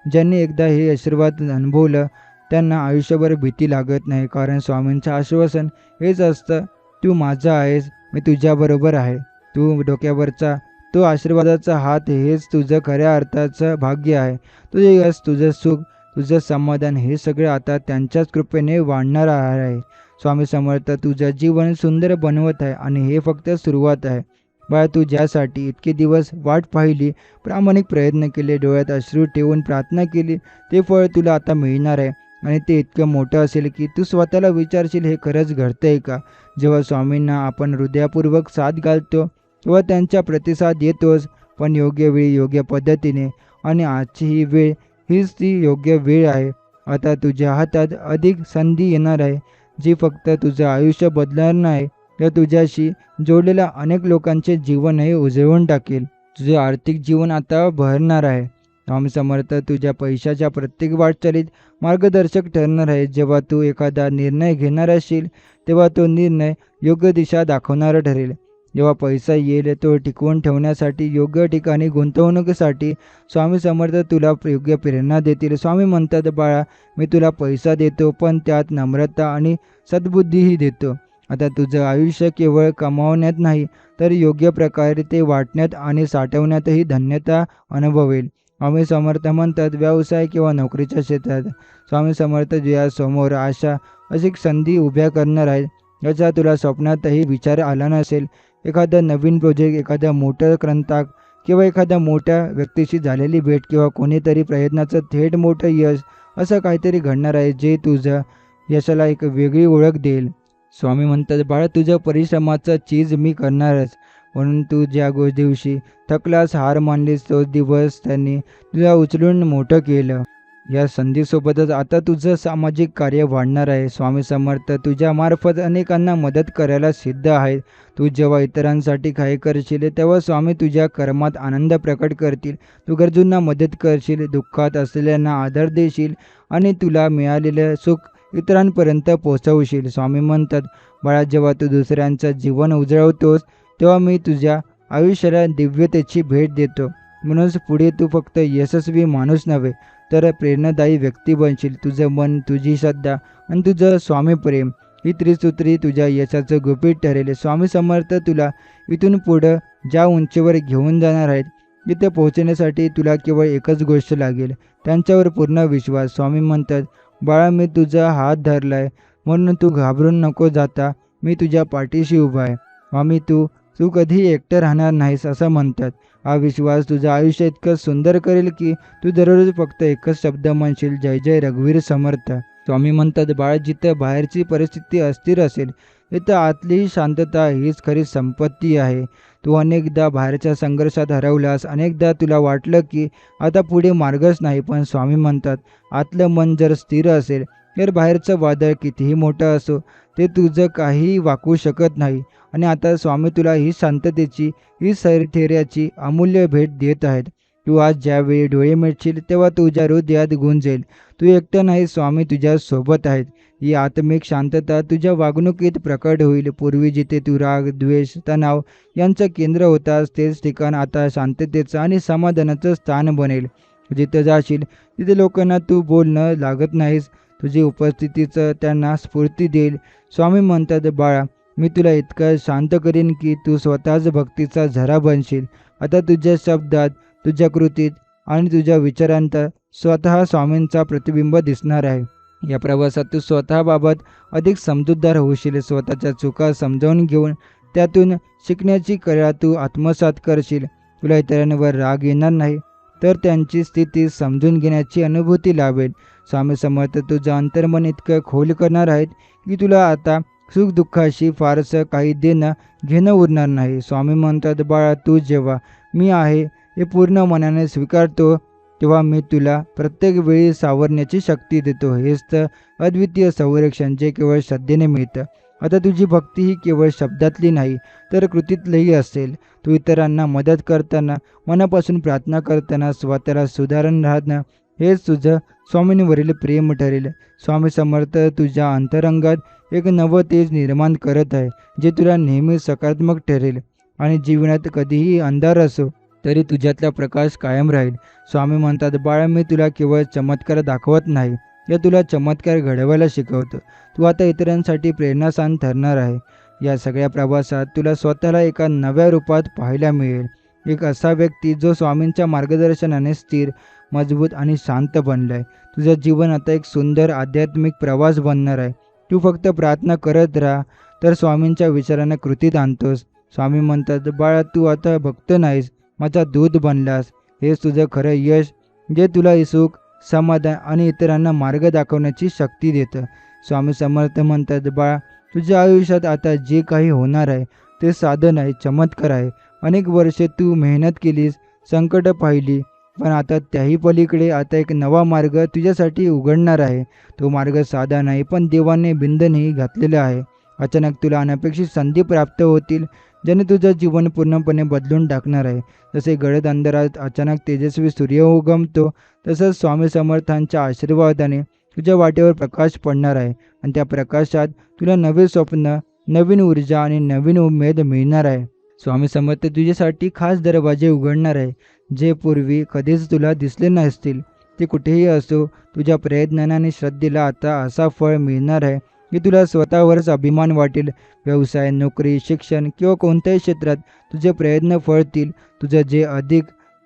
ज्यांनी एकदा हे आशीर्वाद अनुभवलं त्यांना आयुष्यभर भीती लागत नाही, कारण स्वामींचं आश्वासन हेच असतं, तू माझा आहेस, मी तुझ्याबरोबर आहे. तू डोक्यावरचा तो आशीर्वादाचा हात हेच तुझं खऱ्या अर्थाचं भाग्य आहे. तुझे यश, तुझं सुख, तुझं समाधान हे सगळं आता त्यांच्याच कृपेने वाढणार आहे. स्वामी समर्थ तुझं जीवन सुंदर बनवत आहे आणि हे फक्त सुरुवात आहे. बाळा, तू ज्यासाठी इतके दिवस वाट पाहिली, प्रामाणिक प्रयत्न केले, डोळ्यात अश्रू ठेवून प्रार्थना केली, ते फळ तुला आता मिळणार आहे. आणि ते इतकं मोठं असेल की तू स्वतःला विचारशील, हे खरंच घडतंय का? जेव्हा स्वामींना आपण हृदयपूर्वक साथ घालतो तेव्हा त्यांचा प्रतिसाद येतोच, पण योग्य वेळी, योग्य पद्धतीने. आणि आजची ही वेळ हीच ती योग्य वेळ आहे. आता तुझ्या हातात अधिक संधी येणार आहे, जी फक्त तुझं आयुष्य बदलणार नाही, तर तुझ्याशी जोडलेल्या अनेक लोकांचे जीवनही उजळून टाकेल. तुझे आर्थिक जीवन आता बहरणार आहे. स्वामी समर्थ तुझ्या पैशाच्या प्रत्येक वाटचालीत मार्गदर्शक ठरणार आहे. जेव्हा तू एखादा निर्णय घेणार असशील तेव्हा तो निर्णय योग्य दिशा दाखवणारा ठरेल. जेव्हा पैसा येईल तो टिकवून ठेवण्यासाठी, योग्य ठिकाणी गुंतवणुकीसाठी स्वामी समर्थ तुला योग्य प्रेरणा देतील. स्वामी म्हणतात, बाळा, मी तुला पैसा देतो, पण त्यात नम्रता आणि सद्बुद्धीही देतो. आता तुझं आयुष्य केवळ कमावण्यात नाही, तर योग्य प्रकारे ते वाटण्यात आणि साठवण्यातही धन्यता अनुभवेल. स्वामी समर्थ म्हणतात, व्यवसाय किंवा नोकरीच्या क्षेत्रात स्वामी समर्थ तुझ्यासमोर अशा अशी संधी उभ्या करणार आहेत, याचा तुला स्वप्नातही विचार आला नसेल. एखादा नवीन प्रोजेक्ट, एखादा मोठं ग्रंथाक किंवा एखाद्या मोठ्या व्यक्तीशी झालेली भेट किंवा कोणीतरी प्रयत्नाचं थेट मोठं यश, असं काहीतरी घडणार आहे जे तुझ्या यशाला एक वेगळी ओळख देईल. स्वामी म्हणतात, बाळा, तुझ्या परिश्रमाचं चीज मी करणारच. म्हणून तू ज्या दिवशी थकलास, हार मानलीस, तोच दिवस त्यांनी तुला उचलून मोठं केलं. या संधीसोबतच आता तुझं सामाजिक कार्य वाढणार आहे. स्वामी समर्थ तुझ्या मार्फत अनेकांना मदत करायला सिद्ध आहेत. तू जेव्हा इतरांसाठी काही करशील तेव्हा स्वामी तुझ्या कर्मात आनंद प्रकट करतील. तू गरजूंना मदत करशील, दुःखात असलेल्यांना आदर देशील आणि तुला मिळालेलं सुख इतरांपर्यंत पोहोचवशील. स्वामी म्हणतात, बाळा, जेव्हा तू दुसऱ्यांचं जीवन उजळवतोस तेव्हा मी तुझ्या आयुष्याला दिव्यतेची भेट देतो. म्हणूनच पुढे तू फक्त यशस्वी माणूस नव्हे, तर प्रेरणादायी व्यक्ती बनशील. तुझं मन, तुझी श्रद्धा आणि तुझं स्वामी प्रेम ही त्रिसूत्री तुझ्या यशाचं गुपित ठरेल. स्वामी समर्थ तुला इथून पुढं ज्या उंचीवर घेऊन जाणार आहेत, तिथे पोहोचण्यासाठी तुला केवळ एकच गोष्ट लागेल, त्यांच्यावर पूर्ण विश्वास. स्वामी म्हणतात, बाळा, मी तुझा हात धरलाय, म्हणून तू घाबरून नको जाता. मी तुझ्या पाठीशी उभा आहे. स्वामी तू तू कधी एकटं राहणार नाहीस असं म्हणतात. हा विश्वास तुझं आयुष्य इतकं सुंदर करेल की तू दररोज फक्त एकच शब्द म्हणशील, जय जय रघुवीर समर्थ. स्वामी म्हणतात, बाळा, जिथं बाहेरची परिस्थिती अस्थिर असेल इथं आतली शांतता हीच खरी संपत्ती आहे. तू अनेकदा बाहेरच्या संघर्षात हरवलास, अनेकदा तुला वाटलं की आता पुढे मार्गच नाही. पण स्वामी म्हणतात, आतलं मन जर स्थिर असेल तर बाहेरचं वादळ कितीही मोठं असो ते तुझं काहीही वाकवू शकत नाही. आणि आता स्वामी तुला ही शांततेची, ही स्थैर्याची अमूल्य भेट देत आहेत. तू आज ज्यावेळी डोळे मिटशील तेव्हा तुझ्या हृदयात गुंजेल, तू एकटा नाही, स्वामी तुझ्या सोबत आहेत. ही आत्मिक शांतता तुझ्या वागणुकीत प्रकट होईल. पूर्वी जिथे तू राग, द्वेष, तणाव यांचं केंद्र होतास तेच ठिकाण आता शांततेचं आणि समाधानाचं स्थान बनेल. जिथे जाशील तिथे लोकांना तू बोलणं लागत नाहीस. तुझी उपस्थितीचं त्यांना स्फूर्ती देईल. स्वामी म्हणतात, बाळा, मी तुला इतकं शांत करीन की तू स्वतःच भक्तीचा झरा बनशील. आता तुझ्या शब्दात, तुझ्या कृतीत आणि तुझ्या विचारांत स्वतः स्वामींचा प्रतिबिंब दिसणार आहे. या प्रवासात तू स्वतःबाबत अधिक समजूतदार होशील. स्वतःच्या चुका समजावून घेऊन त्यातून शिकण्याची कला तू आत्मसात करशील. तुला इतरांवर राग येणार नाही, तर त्यांची स्थिती समजून घेण्याची अनुभूती लाभेल. स्वामी समर्थ तुझं अंतर्मन इतकं खोल करणार आहेत की तुला आता सुखदुःखाशी फारसं काही देणं घेणं उरणार नाही. स्वामी म्हणतात, बाळा, तू जेव्हा मी आहे हे पूर्ण मनाने स्वीकारतो तेव्हा मी तुला प्रत्येक वेळी सावरण्याची शक्ती देतो. हेच तर अद्वितीय संरक्षण जे केवळ श्रद्धेने मिळतं. आता तुझी भक्ती ही केवळ शब्दातली नाही तर कृतीतलीही असेल. तू इतरांना मदत करताना, मनापासून प्रार्थना करताना, स्वतःला सुधारण राहणं हेच तुझं स्वामींवरील प्रेम ठरेल. स्वामी समर्थ तुझ्या अंतरंगात एक नवं तेज निर्माण करत आहे, जे तुला नेहमी सकारात्मक ठरेल. आणि जीवनात कधीही अंधार असो तरी तुझ्यातला प्रकाश कायम राहील. स्वामी म्हणतात, बाळा, मी तुला केवळ चमत्कार दाखवत नाही, या तुला चमत्कार घडवायला शिकवतो. तू आता इतरांसाठी प्रेरणास्थान ठरणार आहे. या सगळ्या प्रवासात तुला स्वतःला एका नव्या रूपात पाहायला मिळेल. एक असा व्यक्ती जो स्वामींच्या मार्गदर्शनाने स्थिर, मजबूत आणि शांत बनलाय. तुझं जीवन आता एक सुंदर आध्यात्मिक प्रवास बनणार आहे. तू फक्त प्रार्थना करत राहा तर स्वामींच्या विचारांना कृतीत आणतोस. स्वामी म्हणतात, बाळा, तू आता भक्त नाहीस, माझा दूत बनलास. हेच तुझं खरं यश, जे तुला सुख, समाधान आणि इतरांना मार्ग दाखवण्याची शक्ती देतं. स्वामी समर्थ म्हणतात, बाळा, तुझ्या आयुष्यात आता जे काही होणार आहे ते साधन आहे, चमत्कार आहे. अनेक वर्षे तू मेहनत केलीस, संकट पाहिली, पण आता त्याही पलीकडे आता एक नवा मार्ग तुझ्यासाठी उघडणार आहे. तो मार्ग साधा नाही, पण देवाने बंधनही घातलेलं आहे. अचानक तुला अनपेक्षित संधी प्राप्त होतील, ज्याने तुझं जीवन पूर्णपणे बदलून टाकणार आहे. जसे गडद अंधारात अचानक तेजस्वी सूर्य उगमतो, तसंच स्वामी समर्थांच्या आशीर्वादाने तुझ्या वाटेवर प्रकाश पडणार आहे. आणि त्या प्रकाशात तुला नवे स्वप्न, नवीन ऊर्जा आणि नवीन उमेद मिळणार आहे. स्वामी समर्थ तुझ्यासाठी खास दरवाजे उघडणार आहे, जे पूर्वी कधीच तुला दिसले नसतील. ते कुठेही असो, तुझ्या प्रयत्नांना आणि श्रद्धेला आता असा फळ मिळणार आहे की तुला स्वतःवरच अभिमान वाटेल. व्यवसाय, नोकरी, शिक्षण किंवा कोणत्याही क्षेत्रात तुझे प्रयत्न फळतील. तुझं जे अधिक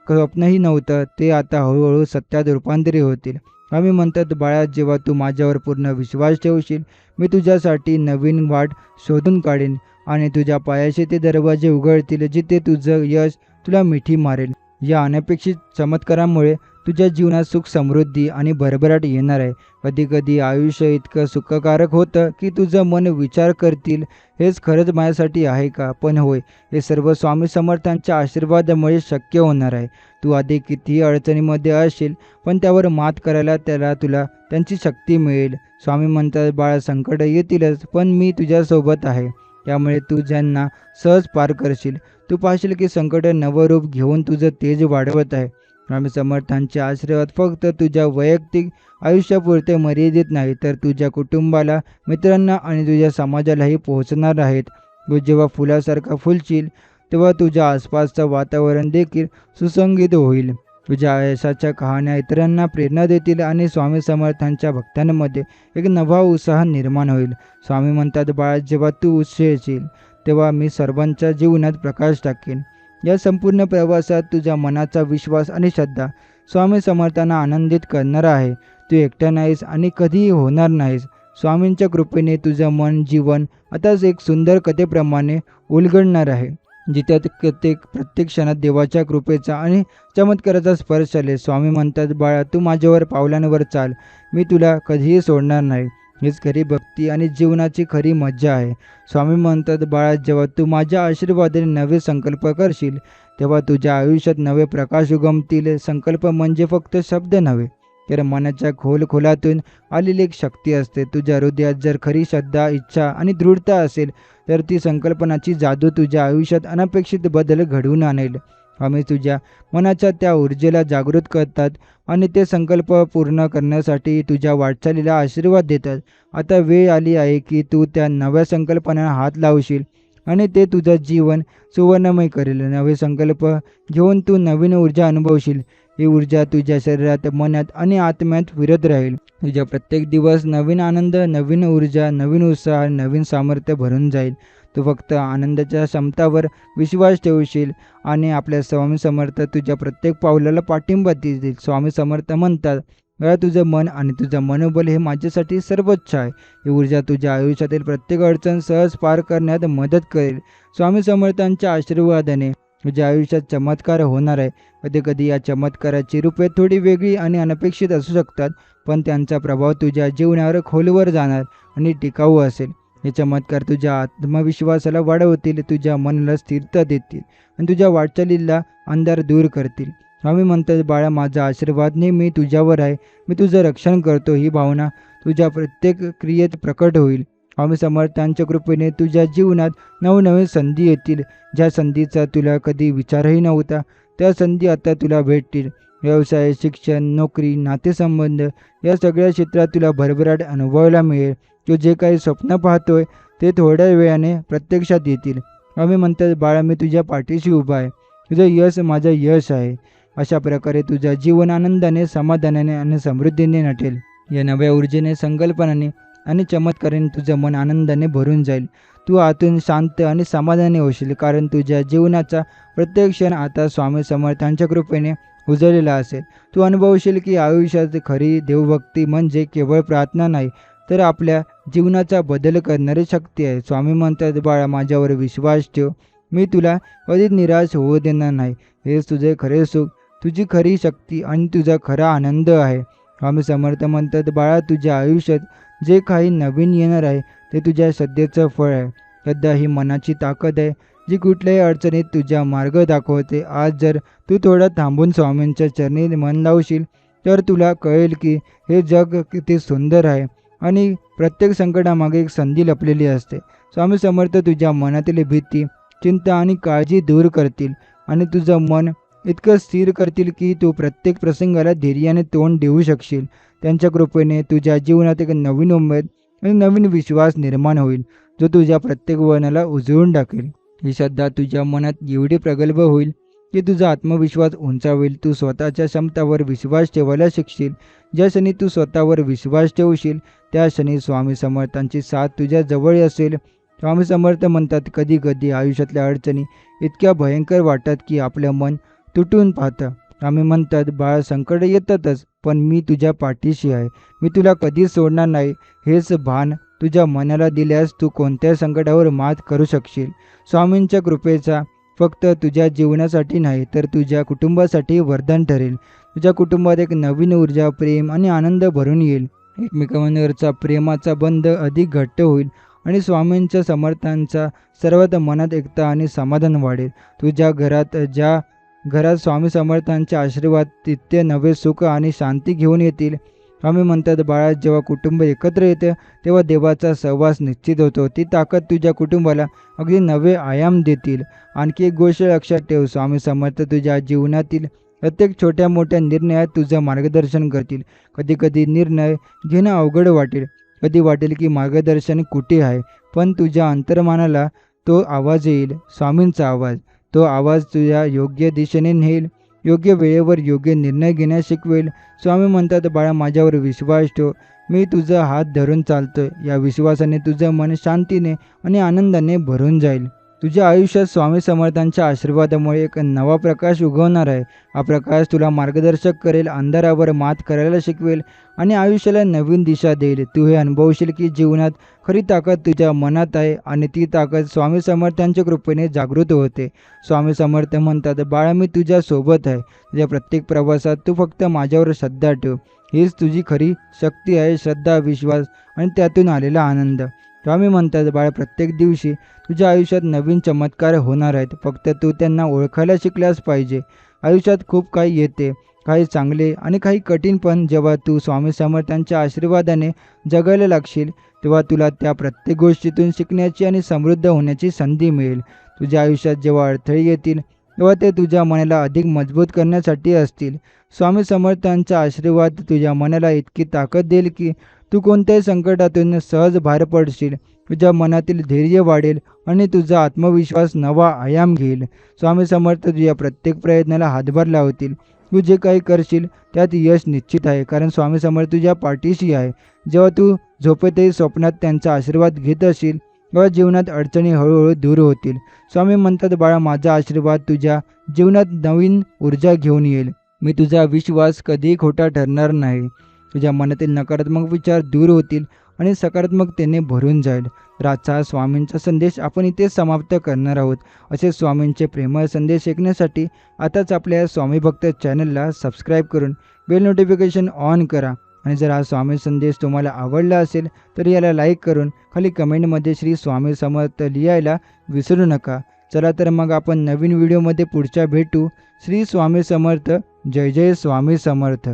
स्वप्नही नव्हतं ते आता हळूहळू सत्यात रूपांतरित होतील. आम्ही म्हणतात, बाळा, जेव्हा तू माझ्यावर पूर्ण विश्वास ठेवशील, मी तुझ्यासाठी नवीन वाट शोधून काढेन आणि तुझ्या पायाशी ते दरवाजे उघडतील जिथे तुझं यश तुला मिठी मारेल. या अनपेक्षित चमत्कारामुळे तुझ्या जीवनात सुख, समृद्धी आणि भरभराट येणार आहे. कधीकधी आयुष्य इतकं सुखकारक होतं की तुझं मन विचार करतील, हेच खरंच माझ्यासाठी आहे का? पण होय, हे सर्व स्वामी समर्थांच्या आशीर्वादामुळे शक्य होणार आहे. तू आधी कितीही अडचणीमध्ये असशील, पण त्यावर मात करायला तुला त्यांची शक्ती मिळेल. स्वामी म्हणतात, बाळा, संकट येतीलच, पण मी तुझ्यासोबत आहे. त्यामुळे तू ज्यांना सहज पार करशील. तू पाहशील की संकट नवं रूप घेऊन तुझं तेज वाढवत आहे. स्वामी समर्थांचे आशीर्वाद फक्त तुझ्या वैयक्तिक आयुष्यापुरते मर्यादित नाही, तर तुझ्या कुटुंबाला, मित्रांना आणि तुझ्या समाजालाही पोहोचणार आहेत. तू जेव्हा फुलासारखा फुलशील तेव्हा तुझ्या आसपासचं वातावरण देखील सुसंगीत होईल. तुझ्या यशाच्या कहाण्या इतरांना प्रेरणा देतील आणि स्वामी समर्थांच्या भक्तांमध्ये एक नवा उत्साह निर्माण होईल. स्वामी म्हणतात, बाळा, जेव्हा तू उत्साहीशील तेव्हा मी सर्वांच्या जीवनात प्रकाश टाकेन. या संपूर्ण प्रवासात तुझ्या मनाचा विश्वास आणि श्रद्धा स्वामी समर्थांना आनंदित करणारा आहे. तू एकटा नाहीस आणि कधीही होणार नाहीस. स्वामींच्या कृपेने तुझं मन, जीवन आताच एक सुंदर कथेप्रमाणे उलगडणार आहे, जिथे प्रत्येक क्षणात देवाच्या कृपेचा आणि चमत्काराचा स्पर्श आले. स्वामी म्हणतात, बाळा, तू माझ्यावर पावलांवर चाल, मी तुला कधीही सोडणार नाही. हीच खरी भक्ती आणि जीवनाची खरी मज्जा आहे. स्वामी म्हणतात, बाळा जेव्हा तू माझ्या आशीर्वादाने नवे संकल्प करशील तेव्हा तुझ्या आयुष्यात नवे प्रकाश उगमतील. संकल्प म्हणजे फक्त शब्द नव्हे, तर मनाच्या खोलातून आलेली एक शक्ती असते. तुझ्या हृदयात जर खरी श्रद्धा, इच्छा आणि दृढता असेल तर ती संकल्पनाची जादू तुझ्या आयुष्यात अनपेक्षित बदल घडवून आणेल. आम्ही तुझ्या मनाच्या त्या ऊर्जेला जागृत करतात आणि ते संकल्प पूर्ण करण्यासाठी तुझ्या वाटचालीला आशीर्वाद देतात. आता वेळ आली आहे की तू त्या नव्या संकल्पना हात लावशील आणि ते तुझं जीवन सुवर्णमय करेल. नवे संकल्प घेऊन तू नवीन ऊर्जा अनुभवशील. ही ऊर्जा तुझ्या शरीरात, मनात आणि आत्म्यात फिरत राहील. तुझ्या प्रत्येक दिवस नवीन आनंद, नवीन ऊर्जा, नवीन उत्साह, नवीन सामर्थ्य भरून जाईल. तू फक्त आनंदाच्या क्षमतावर विश्वास ठेवशील आणि आपल्या स्वामी समर्थ तुझ्या प्रत्येक पावलाला पाठिंबा देतील. स्वामी समर्थ म्हणतात, "बाळा, तुझं मन आणि तुझं मनोबल हे माझ्यासाठी सर्वोच्च आहे." ही ऊर्जा तुझ्या आयुष्यातील प्रत्येक अडचण सहज पार करण्यात मदत करेल. स्वामी समर्थांच्या आशीर्वादाने तुझ्या आयुष्यात चमत्कार होणार आहे. कधीकधी या चमत्काराची रूपे थोडी वेगळी आणि अनपेक्षित असू शकतात, पण त्यांचा प्रभाव तुझ्या जीवनावर खोलवर जाणार आणि टिकाऊ असेल. हे चमत्कार तुझ्या आत्मविश्वासाला वाढवतील, तुझ्या मनाला स्थिरता देतील आणि तुझ्या वाटचालीला अंधार दूर करतील. स्वामी म्हणतात, बाळा, माझा आशीर्वाद नेहमी तुझ्यावर आहे. मी तुझं रक्षण करतो. ही भावना तुझ्या प्रत्येक क्रियेत प्रकट होईल. स्वामी समर्थांच्या कृपेने तुझ्या जीवनात नवनवीन संधी येतील. ज्या संधीचा तुला कधी विचारही नव्हता त्या संधी आता तुला भेटतील. व्यवसाय, शिक्षण, नोकरी, नातेसंबंध या सगळ्या क्षेत्रात तुला भरभराट अनुभवायला मिळेल. तू जे काही स्वप्न पाहतोय ते थोड्या वेळाने प्रत्यक्षात येतील. आम्ही म्हणतात, बाळा, मी तुझ्या पाठीशी उभा आहे. तुझं यश माझं यश आहे. अशा प्रकारे तुझं जीवन आनंदाने, समाधानाने आणि समृद्धीने नटेल. या नव्या ऊर्जेने, संकल्पनाने आणि चमत्काराने तुझं मन आनंदाने भरून जाईल. तू आतून शांत आणि समाधानी होशील, कारण तुझ्या जीवनाचा प्रत्येक क्षण आता स्वामी समर्थांच्या कृपेने उजळलेला असेल. तू अनुभवशील की आयुष्यात खरी देवभक्ती म्हणजे केवळ प्रार्थना नाही, तर आपल्या जीवनाचा बदल करणारी शक्ती आहे. स्वामी म्हणतात, बाळा, माझ्यावर विश्वास ठेव. मी तुला कधीच निराश होऊ देणार नाही. हेच तुझे खरे सुख, तुझी खरी शक्ती आणि तुझा खरा आनंद आहे. स्वामी समर्थ म्हणतात, बाळा, तुझ्या आयुष्यात जे काही नवीन येणार आहे ते तुझ्या श्रद्धेचं फळ आहे. श्रद्धा ही मनाची ताकद आहे जी कुठल्याही अडचणीत तुझा मार्ग दाखवते. आज जर तू थोडं थांबून स्वामींच्या चरणी मन लावशील तर तुला कळेल की हे जग किती सुंदर आहे आणि प्रत्येक संकटामागे एक संधी लपलेली असते. स्वामी समर्थ तुझ्या मनातील भीती, चिंता आणि काळजी दूर करतील आणि तुझं मन इतकं स्थिर करतील की तू प्रत्येक प्रसंगाला धैर्याने तोंड देऊ शकशील. त्यांच्या कृपेने तुझ्या जीवनात एक नवीन उमेद आणि नवीन विश्वास निर्माण होईल, जो तुझ्या प्रत्येक वळणाला उजळून टाकेल. ही श्रद्धा तुझ्या मनात एवढी प्रगल्भ होईल की तुझा आत्मविश्वास उंचावेल. तू स्वतःच्या क्षमतावर विश्वास ठेवायला शिकशील. ज्या क्षणी तू स्वतःवर विश्वास ठेवशील त्या क्षणी स्वामी समर्थांची साथ तुझ्या जवळ असेल. स्वामी समर्थ म्हणतात, कधी कधी आयुष्यातल्या अडचणी इतक्या भयंकर वाटतात की आपलं मन तुटून पाहतं. स्वामी म्हणतात, बाळा, संकट येतातच, पण मी तुझ्या पाठीशी आहे. मी तुला कधीच सोडणार नाही. हेच भान तुझ्या मनाला दिल्यास तू कोणत्याही संकटावर मात करू शकशील. स्वामींच्या कृपेचा फक्त तुझ्या जीवनासाठी नाही तर तुझ्या कुटुंबासाठी वरदान ठरेल. तुझ्या कुटुंबात एक नवीन ऊर्जा, प्रेम आणि आनंद भरून येईल. एकमेकांवरचा प्रेमाचा बंध अधिक घट्ट होईल आणि स्वामींच्या समर्थांचा सर्वात मनात एकता आणि समाधान वाढेल. तुझ्या ज्या घरात स्वामी समर्थांचे आशीर्वाद तिथे नवे सुख आणि शांती घेऊन येतील. स्वामी म्हणतात, बाळा, जेव्हा कुटुंब एकत्र येते तेव्हा देवाचा सहवास निश्चित होतो. ती ताकद तुझ्या कुटुंबाला अगदी नवे आयाम देतील. आणखी एक गोष्ट लक्षात ठेव, स्वामी समर्थ तुझ्या जीवनातील प्रत्येक छोट्या मोठ्या निर्णयात तुझं मार्गदर्शन करतील. कधी कधी निर्णय घेणं अवघड वाटेल, कधी वाटेल की मार्गदर्शन कुठे आहे, पण तुझ्या अंतर्मनाला तो आवाज येईल, स्वामींचा आवाज. तो आवाज तुझ्या योग्य दिशेने नेईल, योग्य वेळेवर योग्य निर्णय घेण्यास शिकवेल. स्वामी म्हणतात, बाळा, माझ्यावर विश्वास ठेव. मी तुझा हात धरून चालतोय. या विश्वासाने तुझं मन शांतीने आणि आनंदाने भरून जाईल. तुझ्या आयुष्यात स्वामी समर्थांच्या आशीर्वादामुळे एक नवा प्रकाश उगवणार आहे. हा प्रकाश तुला मार्गदर्शक करेल, अंधारावर मात करायला शिकवेल आणि आयुष्याला नवीन दिशा देईल. तू हे अनुभवशील की जीवनात खरी ताकद तुझ्या मनात आहे आणि ती ताकद स्वामी समर्थांच्या कृपेने जागृत होते. स्वामी समर्थ म्हणतात, बाळा, मी तुझ्या सोबत आहे. तुझ्या प्रत्येक प्रवासात तू फक्त माझ्यावर श्रद्धा ठेव. हीच तुझी खरी शक्ती आहे, श्रद्धा, विश्वास आणि त्यातून आलेला आनंद. स्वामी म्हणतात, बाळ, प्रत्येक दिवशी तुझ्या आयुष्यात नवीन चमत्कार होणार आहेत. फक्त तू त्यांना ओळखायला शिकल्यास पाहिजे. आयुष्यात खूप काही येते, काही चांगले आणि काही कठीण, पण जेव्हा तू स्वामी समर्थांच्या आशीर्वादाने जगायला लागशील तेव्हा तुला त्या प्रत्येक गोष्टीतून शिकण्याची आणि समृद्ध होण्याची संधी मिळेल. तुझ्या आयुष्यात जेव्हा अडथळे येतील तेव्हा ते तुझ्या मनाला अधिक मजबूत करण्यासाठी असतील. स्वामी समर्थांचा आशीर्वाद तुझ्या मनाला इतकी ताकद देईल की तू कोणत्याही संकटातून सहज बाहेर पडशील. तुझ्या मनातील धैर्य वाढेल आणि तुझा आत्मविश्वास नवा आयाम घेईल. स्वामी समर्थ तुझ्या प्रत्येक प्रयत्नाला हातभार लावतील. तू जे काही करशील त्यात यश निश्चित आहे, कारण स्वामी समर्थ तुझ्या पाठीशी आहे. जेव्हा तू झोपेतही स्वप्नात त्यांचा आशीर्वाद घेत असशील तेव्हा जीवनात अडचणी हळूहळू दूर होतील. स्वामी म्हणतात, बाळा, माझा आशीर्वाद तुझ्या जीवनात नवीन ऊर्जा घेऊन येईल. मी तुझा विश्वास कधीही खोटा ठरणार नाही. तुझ्या मनातील नकारात्मक विचार दूर होतील आणि सकारात्मकतेने भरून जाईल. तर आजचा हा स्वामींचा संदेश आपण इथे समाप्त करणार आहोत. असे स्वामींचे प्रेमळ संदेश ऐकण्यासाठी आताच आपल्या या स्वामी भक्त चॅनलला सबस्क्राईब करून बेल नोटिफिकेशन ऑन करा. आणि जर हा स्वामी संदेश तुम्हाला आवडला असेल तर याला लाईक करून खाली कमेंटमध्ये श्री स्वामी समर्थ लिहायला विसरू नका. चला तर मग आपण नवीन व्हिडिओमध्ये पुढच्या भेटू. श्री स्वामी समर्थ. जय जय स्वामी समर्थ.